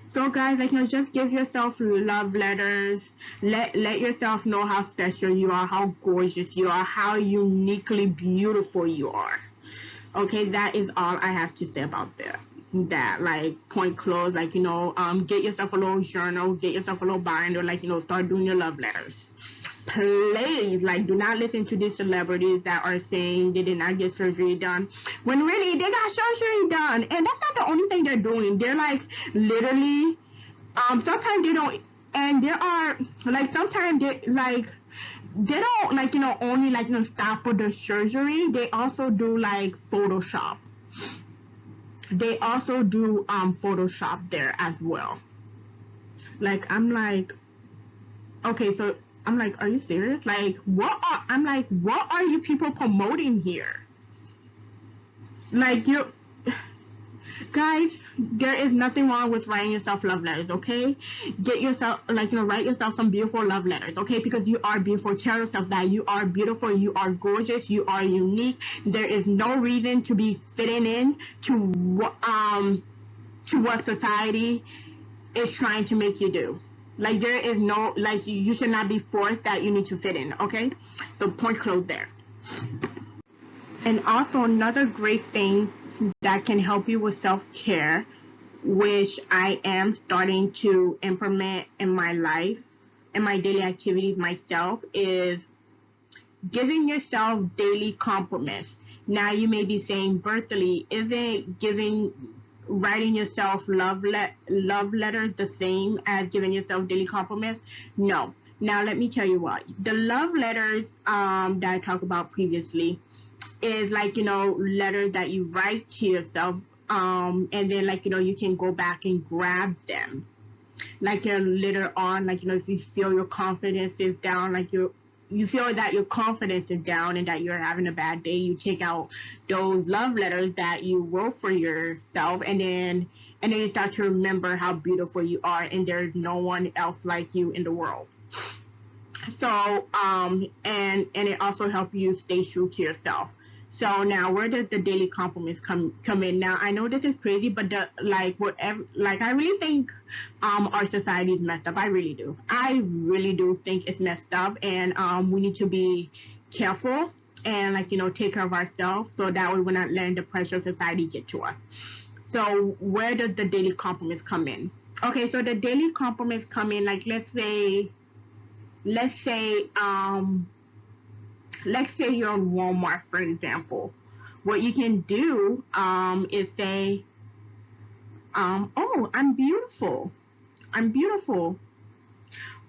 So, guys, like, just give yourself love letters. Let yourself know how special you are, how gorgeous you are, how uniquely beautiful you are. Okay, that is all I have to say about that, like, point close. Like, get yourself a little journal, get yourself a little binder, like, start doing your love letters. Please, like, do not listen to these celebrities that are saying they did not get surgery done when really they got surgery done. And that's not the only thing they're doing. They're like, literally, sometimes they don't, and there are, like, sometimes they don't, like, only, like, stop with the surgery. They also do, like, Photoshop. They also do Photoshop there as well. Like, I'm like, okay, so I'm like, are you serious? Like, what are you people promoting here? Like, guys, there is nothing wrong with writing yourself love letters, okay? Get yourself, like, write yourself some beautiful love letters, okay? Because you are beautiful. Tell yourself that you are beautiful, you are gorgeous, you are unique. There is no reason to be fitting in to what society is trying to make you do. Like, there is no, like, you should not be forced that you need to fit in, okay? So, point closed there. And also, another great thing that can help you with self-care, which I am starting to implement in my life, in my daily activities myself, is giving yourself daily compliments. Now, you may be saying, Bertha, isn't writing yourself love letters the same as giving yourself daily compliments? No. Now, let me tell you what. The love letters that I talked about previously is, like, letters that you write to yourself, and then, like, you can go back and grab them. Like, later on, like, if you feel your confidence is down, like, you feel that your confidence is down and that you're having a bad day, you take out those love letters that you wrote for yourself, and then you start to remember how beautiful you are, and there's no one else like you in the world. So, and it also helps you stay true to yourself. So now, where does the daily compliments come in? Now, I know this is crazy, but I really think our society is messed up. I really do. I really do think it's messed up, and we need to be careful and, like, take care of ourselves, so that way we're not letting the pressure of society get to us. So, where does the daily compliments come in? Okay, so the daily compliments come in, like, let's say you're on Walmart, for example. What you can do is say, oh, I'm beautiful.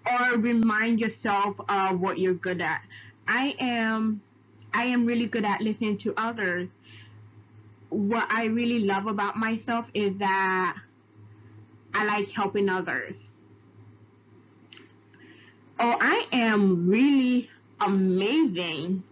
Or remind yourself of what you're good at. I am really good at listening to others. What I really love about myself is that I like helping others. Oh, I am really amazing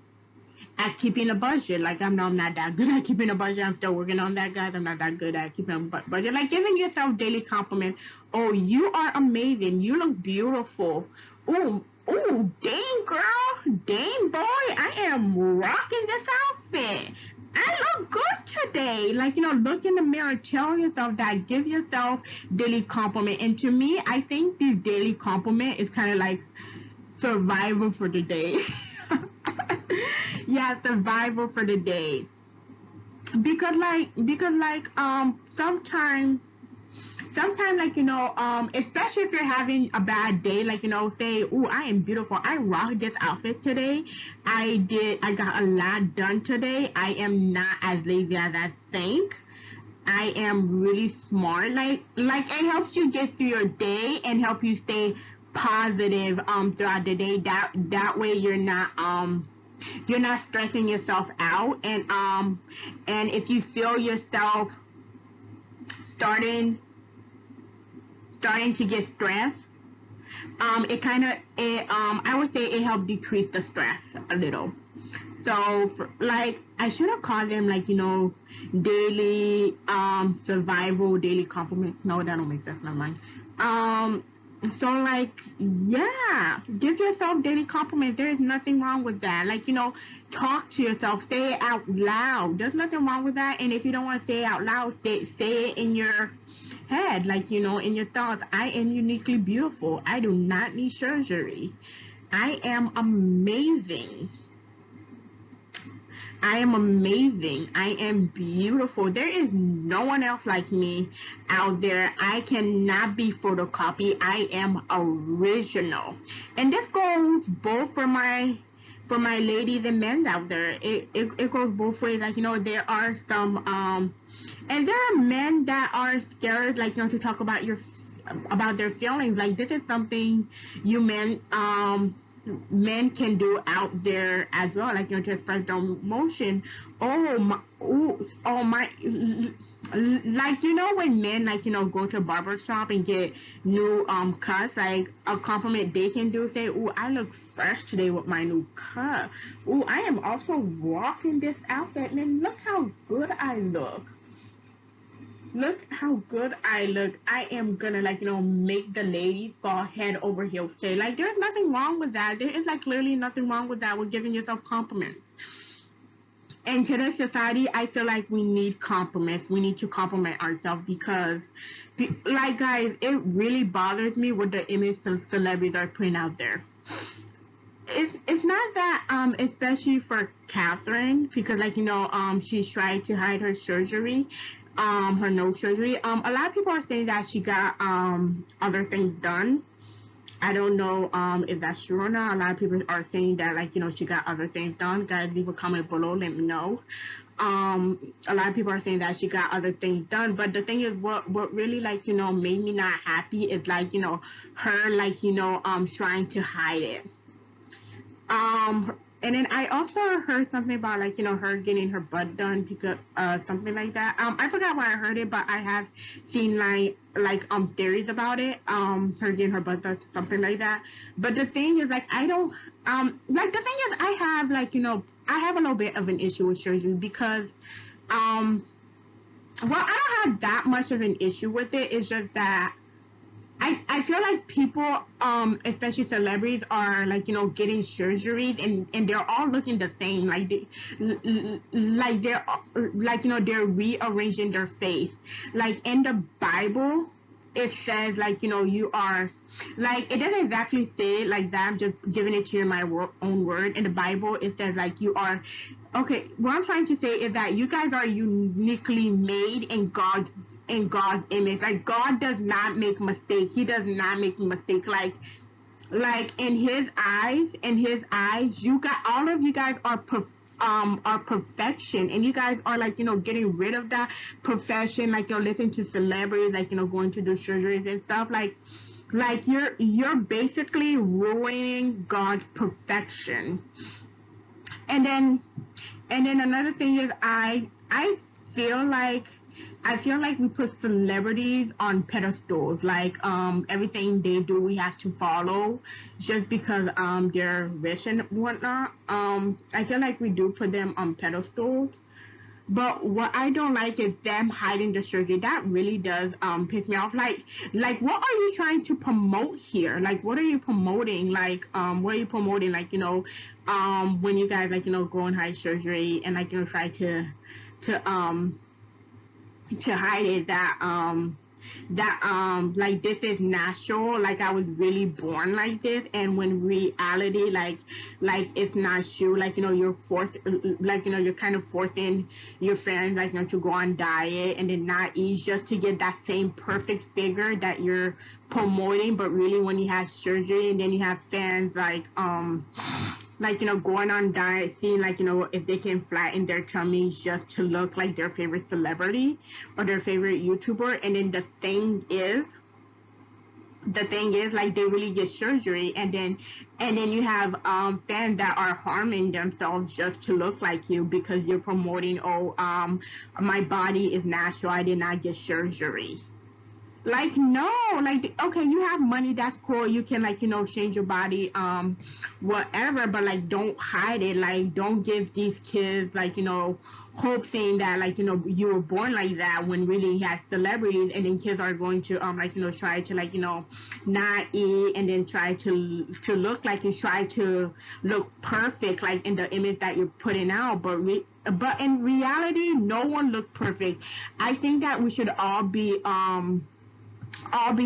at keeping a budget. Like, I'm not that good at keeping a budget. I'm still working on that, guys. I'm not that good at keeping a budget. Like, giving yourself daily compliments. Oh, you are amazing. You look beautiful. Oh, dang, girl. Dang, boy. I am rocking this outfit. I look good today. Like, look in the mirror. Tell yourself that. Give yourself daily compliment. And to me, I think this daily compliment is kind of like survival for the day. Yeah, survival for the day. Because sometimes sometimes, like, especially if you're having a bad day, like, say, "Ooh, I am beautiful. I rocked this outfit today. I got a lot done today. I am not as lazy as I think. I am really smart." Like it helps you get through your day and help you stay positive throughout the day. That way you're not stressing yourself out, and if you feel yourself starting to get stressed, I would say it helped decrease the stress a little. So, like, I should have called them, like, daily survival, daily compliments. No, that don't make sense. Never mind. So, like, yeah, give yourself daily compliments. There is nothing wrong with that. Like, talk to yourself, say it out loud. There's nothing wrong with that. And if you don't want to say it out loud, say it in your head, like, in your thoughts. I am uniquely beautiful. I do not need surgery. I am amazing. I am amazing. I am beautiful. There is no one else like me out there. I cannot be photocopied. I am original. And this goes both for my ladies and men out there. It goes both ways. Like, there are some and there are men that are scared, like, to talk about about their feelings. Like, this is something you men can do out there as well, like, to express their emotion. Oh my, like, when men, like, go to a barber shop and get new cuts, like, a compliment they can do, say, "Ooh, I look fresh today with my new cut. Ooh, I am also rocking this outfit. Man, look how good I look. Look how good I look." I am gonna, like, make the ladies fall head over heels today. Like, there's nothing wrong with that. There is, like, literally nothing wrong with that, with giving yourself compliments. In today's society, I feel like we need compliments. We need to compliment ourselves because, like, guys, it really bothers me what the image celebrities are putting out there. It's not that, especially for Catherine, because, like, she's trying to hide her surgery, her nose surgery. A lot of people are saying that she got other things done. I don't know if that's true or not. A lot of people are saying that, like, she got other things done. Guys, leave a comment below, let me know. A lot of people are saying that she got other things done, but the thing is, what really, like, made me not happy is, like, her, like, trying to hide it. And then I also heard something about, like, her getting her butt done, because something like that. I forgot where I heard it, but I have seen, like theories about it. Her getting her butt done, something like that. But the thing is, like, I don't like, the thing is, I have, like, I have a little bit of an issue with surgery because well, I don't have that much of an issue with it. It's just that I feel like people, especially celebrities, are, like, getting surgeries, and they're all looking the same. Like, they're rearranging their face. Like, in the Bible, it says, like, you are, like, it doesn't exactly say it like that. I'm just giving it to you in my own word. In the Bible, it says, like, you are, okay, what I'm trying to say is that you guys are uniquely made in God's image. Like, God does not make mistakes. He does not make mistakes. Like in his eyes, you got, all of you guys are perfection, and you guys are, like, getting rid of that perfection. Like, listening to celebrities, like, going to do surgeries and stuff. Like you're basically ruining God's perfection. And then another thing is, I feel like we put celebrities on pedestals. Like, everything they do, we have to follow just because they're rich and whatnot. I feel like we do put them on pedestals. But what I don't like is them hiding the surgery. That really does piss me off. Like, what are you trying to promote here? Like, what are you promoting? Like, what are you promoting? Like, when you guys, like, go and hide surgery and, like, try to hide it, that that like this is natural, like I was really born like this, and when reality like it's not true, like you're forced, like you're kind of forcing your friends, like to go on diet and then not eat just to get that same perfect figure that you're promoting. But really when you have surgery, and then you have fans like going on diet, seeing like if they can flatten their tummies just to look like their favorite celebrity or their favorite YouTuber. And then the thing is like they really get surgery, and then you have fans that are harming themselves just to look like you, because you're promoting, my body is natural, I did not get surgery. Like, no, like, okay, you have money, that's cool, you can like change your body, whatever, but like don't hide it. Like, don't give these kids like hope, saying that like you were born like that, when really you had celebrities, and then kids are going to try to like not eat, and then try to look like you, try to look perfect like in the image that you're putting out. But in reality, no one looked perfect. I think that we should all be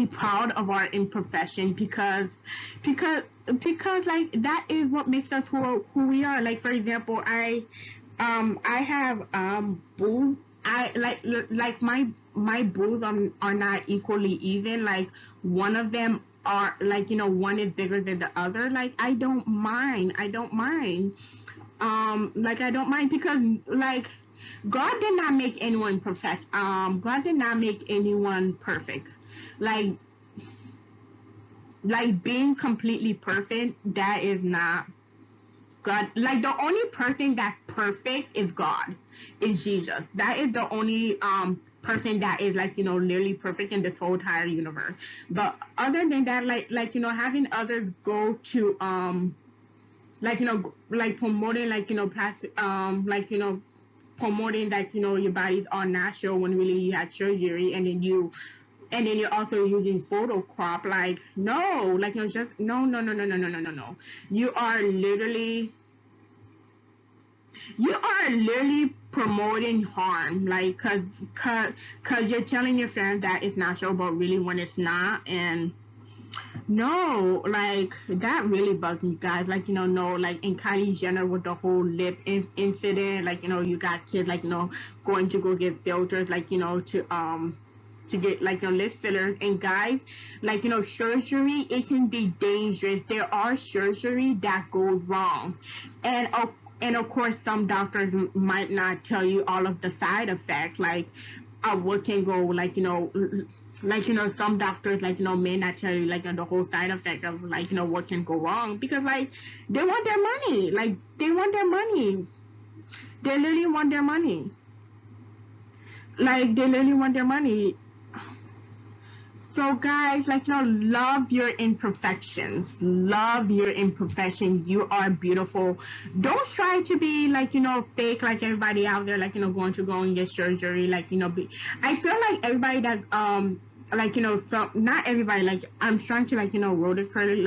proud of our imperfection, because like that is what makes us who we are. Like, for example, I have boobs. I like my boobs are not equally even. Like, one of them are like one is bigger than the other. Like, I don't mind like I don't mind, because like God did not make anyone perfect. God did not make anyone perfect. Like being completely perfect, that is not God. Like, the only person that's perfect is God, is Jesus. That is the only person that is like literally perfect in this whole entire universe. But other than that, like having others go to like like promoting like plastic, like promoting like your body's all natural, when really you had surgery, and then you're also using photo crop. Like, no, like just no. You are literally promoting harm, like cause you're telling your friends that it's natural, but really when it's not. And no, like that really bugged me, guys. Like no, like in Kylie Jenner with the whole lip incident, like you got kids like going to go get filters, like to get like lip fillers. And guys, like surgery, it can be dangerous. There are surgery that goes wrong, and of course some doctors might not tell you all of the side effects, like what can go, like like some doctors like may not tell you like the whole side effect of like what can go wrong, because like they want their money. Like, they want their money. They literally want their money. Like, they literally want their money. So guys, like love your imperfections. Love your imperfections. You are beautiful. Don't try to be like fake, like everybody out there, like going to go and get surgery. Like I feel like everybody that like so not everybody, like I'm trying to like road it curly,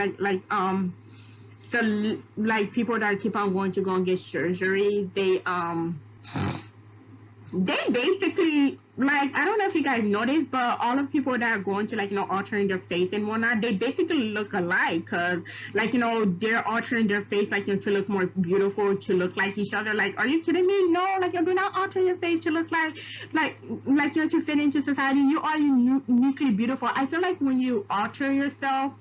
so like people that keep on going to go and get surgery, they basically, like, I don't know if you guys noticed, but all of people that are going to like altering their face and whatnot, they basically look alike, because like they're altering their face like to look more beautiful, to look like each other. Like, are you kidding me? No, like do not alter your face to look like to fit into society. You are uniquely beautiful. I feel like when you alter yourself,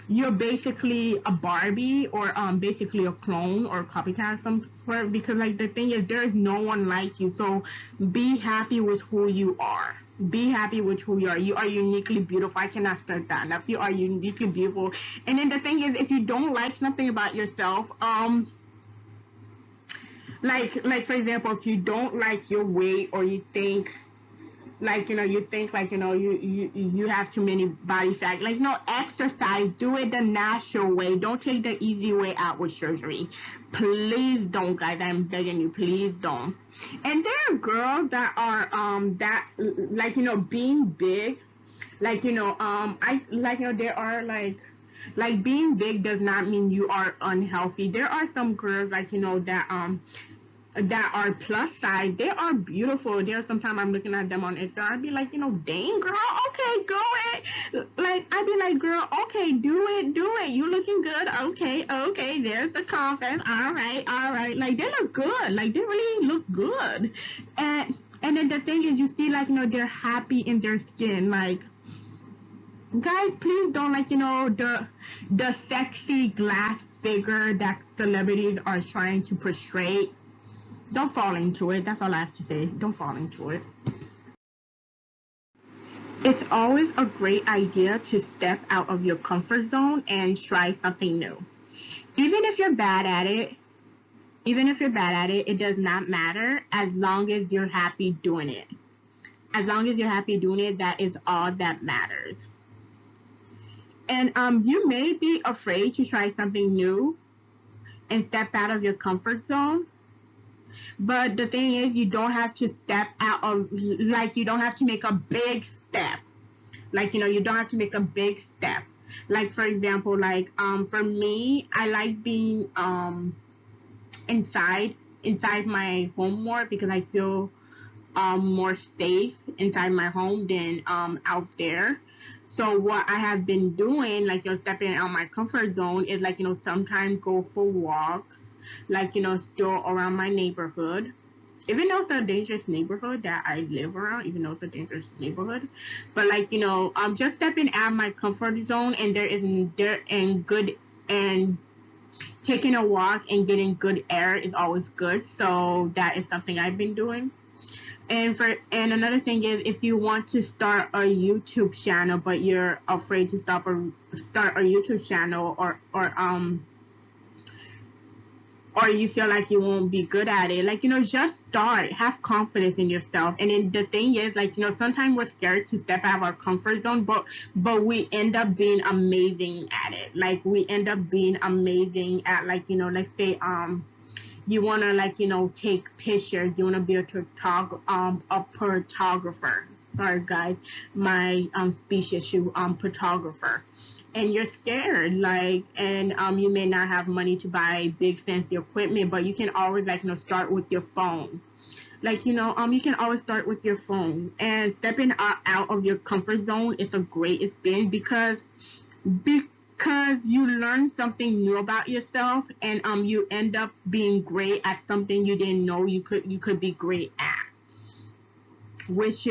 you're basically a Barbie, or basically a clone or a copycat of some sort, because like the thing is, there's no one like you. So be happy with who you are. Be happy with who you are. You are uniquely beautiful. I cannot stress that enough. You are uniquely beautiful. And then the thing is, if you don't like something about yourself, like for example, if you don't like your weight, or you think like you have too many body fat, like exercise, do it the natural way. Don't take the easy way out with surgery. Please don't, guys. I'm begging you, please don't. And there are girls that are that like being big, like I like there are like being big does not mean you are unhealthy. There are some girls like that that are plus size, they are beautiful. There's sometimes I'm looking at them on Instagram, I'd be like, dang girl, okay, go ahead. Like I'd be like, girl, okay, do it. You looking good. Okay, there's the confidence. All right. Like they look good. Like they really look good. And then the thing is, you see, like, they're happy in their skin. Like, guys, please don't, like, the sexy glass figure that celebrities are trying to portray. Don't fall into it. That's all I have to say. Don't fall into it. It's always a great idea to step out of your comfort zone and try something new. Even if you're bad at it, it does not matter as long as you're happy doing it. As long as you're happy doing it, that is all that matters. And you may be afraid to try something new and step out of your comfort zone. But the thing is, you don't have to step out of, like, you don't have to make a big step. Like, you don't have to make a big step. Like, for example, like, for me, I like being inside my home more because I feel more safe inside my home than out there. So what I have been doing, like, stepping out my comfort zone is, like, sometimes go for walks, like, still around my neighborhood. Even though it's a dangerous neighborhood that I live around, even though it's a dangerous neighborhood, but, like, just stepping out my comfort zone, and and taking a walk and getting good air is always good. So that is something I've been doing. And another thing is, if you want to start a YouTube channel but you're afraid to start a YouTube channel, or you feel like you won't be good at it, like, just start. Have confidence in yourself. And then the thing is, like, sometimes we're scared to step out of our comfort zone, but we end up being amazing at it. Like, we end up being amazing at, like, let's say you want to, like, take pictures. You want to be a photographer. Sorry, guys. My speech issue, photographer. And you're scared, like, and you may not have money to buy big fancy equipment, but you can always, like, start with your phone. Like, you can always start with your phone. And stepping out of your comfort zone is a great experience because you learn something new about yourself, and you end up being great at something you didn't know you could be great at, which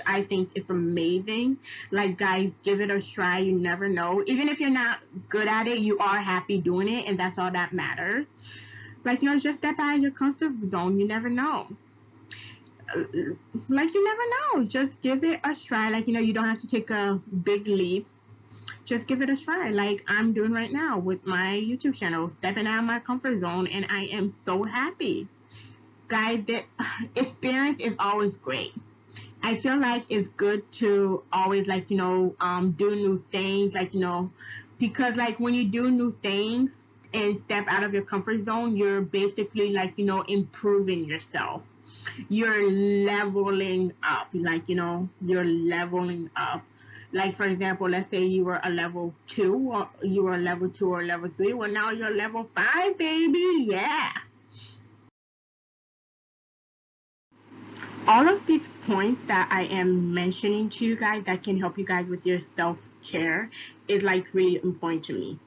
I think is amazing. Like, guys, give it a try. You never know. Even if you're not good at it, you are happy doing it, and that's all that matters. Like, just step out of your comfort zone. You never know. Like, you never know. Just give it a try. Like, you don't have to take a big leap. Just give it a try, like I'm doing right now with my YouTube channel, stepping out of my comfort zone, and I am so happy. Guys, the experience is always great. I feel like it's good to always, like, do new things, like, because, like, when you do new things and step out of your comfort zone, you're basically, like, improving yourself. You're leveling up, like, you're leveling up. Like, for example, let's say you were a level 2, or you were a level 2 or level 3. Well, now you're level 5, baby. Yeah. All of these points that I am mentioning to you guys that can help you guys with your self-care is, like, really important to me.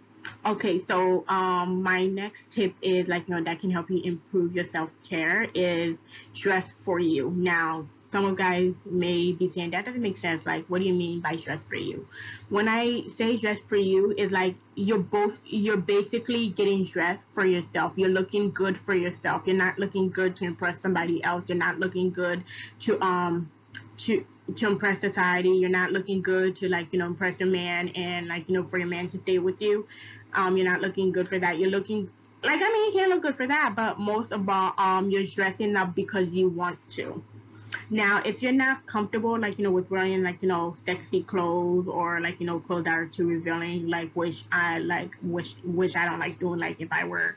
Okay, so my next tip is, like, that can help you improve your self-care is dress for you. Now, some of you guys may be saying that doesn't make sense. Like, what do you mean by dress for you? When I say dress for you, is like you're basically getting dressed for yourself. You're looking good for yourself. You're not looking good to impress somebody else. You're not looking good to impress society. You're not looking good to, like, impress a man and, like, for your man to stay with you. You're not looking good for that. You're looking, like, I mean, you can't look good for that, but most of all, you're dressing up because you want to. Now, if you're not comfortable, like, with wearing, like, sexy clothes, or, like, clothes that are too revealing, like, which I don't like doing. Like, if I wear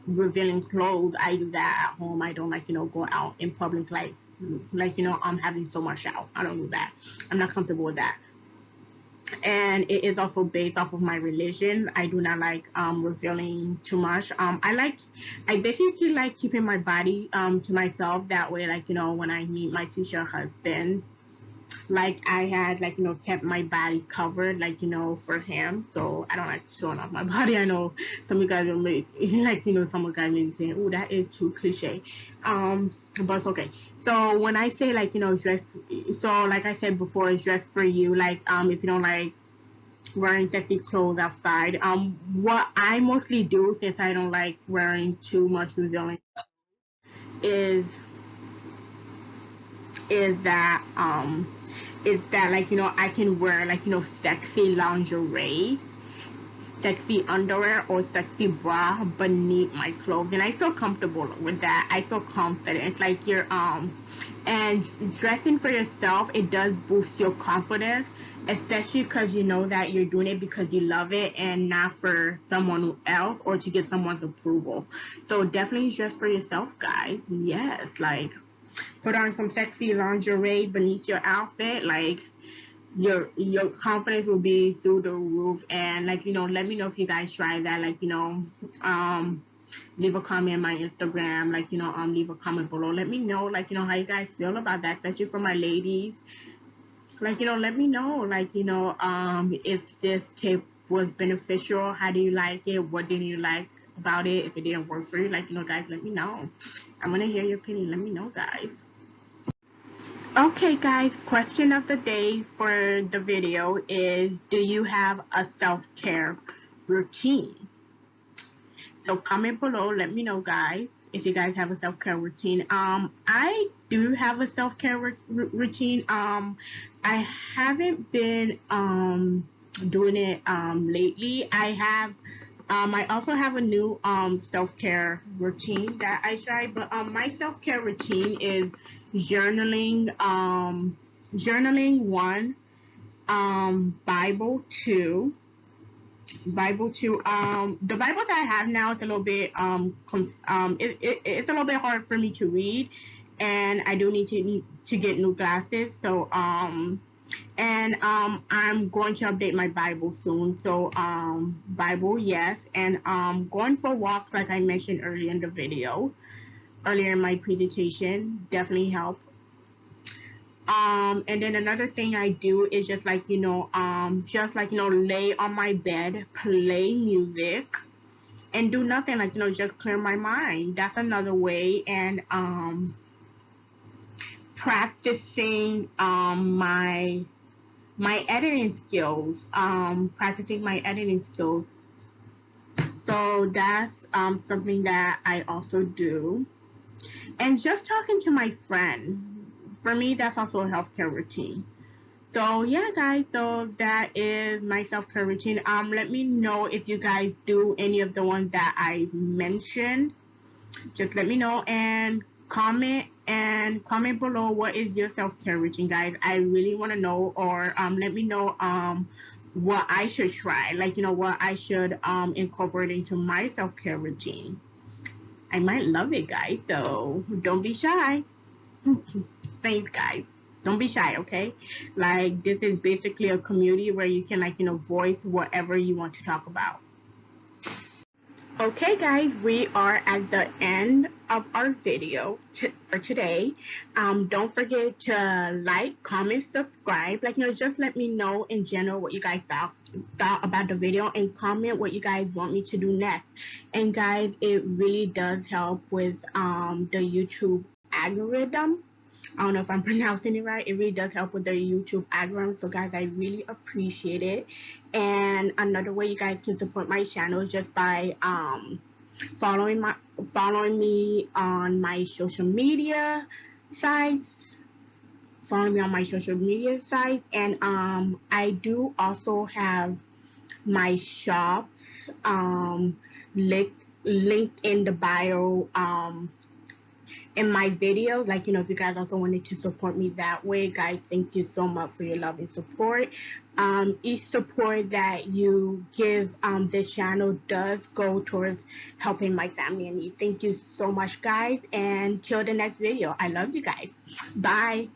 revealing clothes, I do that at home. I don't, like, go out in public, like, I'm having so much out. I don't do that. I'm not comfortable with that. and it is also based off of my religion. I do not like revealing too much. I basically like keeping my body to myself. That way, like, you know, when I meet my future husband, like, I had, like, you know, kept my body covered, like, you know, for him. So I don't like showing off my body. I know some of you guys will make, like, you know, some of you guys may be saying, oh, that is too cliche. But it's okay. So when I say, like, you know, dress, so like I said before, it's dress for you. Like, if you don't like wearing sexy clothes outside, what I mostly do, since I don't like wearing too much revealing, is is that um is that, like, you know, I can wear, like, you know, sexy lingerie, sexy underwear, or sexy bra beneath my clothes, and I feel comfortable with that. I feel confident. It's like you're and dressing for yourself, it does boost your confidence, especially because you know that you're doing it because you love it and not for someone else or to get someone's approval. So definitely dress for yourself, guys. Yes, like, put on some sexy lingerie beneath your outfit, like, your confidence will be through the roof. And, like, you know, let me know if you guys try that. Like, you know, leave a comment on my Instagram, like, you know, leave a comment below. Let me know, like, you know, how you guys feel about that, especially for my ladies. Like, you know, let me know, like, you know, if this tip was beneficial. How do you like it? What didn't you like about it? If it didn't work for you, like, you know, guys, let me know. I'm gonna hear your opinion. Let me know, guys. Okay, guys, question of the day for the video is, do you have a self-care routine? So comment below, let me know, guys, if you guys have a self-care routine. I do have a self-care routine. I haven't been doing it lately. I also have a new self-care routine that I tried, but my self-care routine is journaling, journaling one, Bible two. Bible two. The Bible that I have now is a little bit it's a little bit hard for me to read, and I do need to get new glasses. So I'm going to update my Bible soon. So Bible, yes, and going for walks, like I mentioned earlier in the video, earlier in my presentation, definitely help. And then another thing I do is just, like, you know, lay on my bed, play music, and do nothing, like, you know, just clear my mind. That's another way. And practicing my editing skills, So that's something that I also do. And just talking to my friend. For me, that's also a healthcare routine. So yeah, guys, so that is my self-care routine. Let me know if you guys do any of the ones that I mentioned. Just let me know, and comment below, what is your self-care routine, guys. I really want to know. Or let me know what I should try, like, you know, what I should incorporate into my self-care routine. I might love it, guys, so don't be shy. Thanks, guys. Don't be shy, okay? Like, this is basically a community where you can, like, you know, voice whatever you want to talk about. Okay, guys, we are at the end of our video for today. Don't forget to like, comment, subscribe. Like, you know, just let me know in general what you guys thought about the video, and comment what you guys want me to do next. And guys, it really does help with the YouTube algorithm. I don't know if I'm pronouncing it right. It really does help with the YouTube algorithm. So guys, I really appreciate it. And another way you guys can support my channel is just by following me on my social media sites. Following me on my social media sites. And I do also have my shops linked in the bio in my video. Like, you know, if you guys also wanted to support me that way, guys, thank you so much for your love and support. Each support that you give this channel does go towards helping my family in need. Thank you so much, guys, and till the next video, I love you guys. Bye.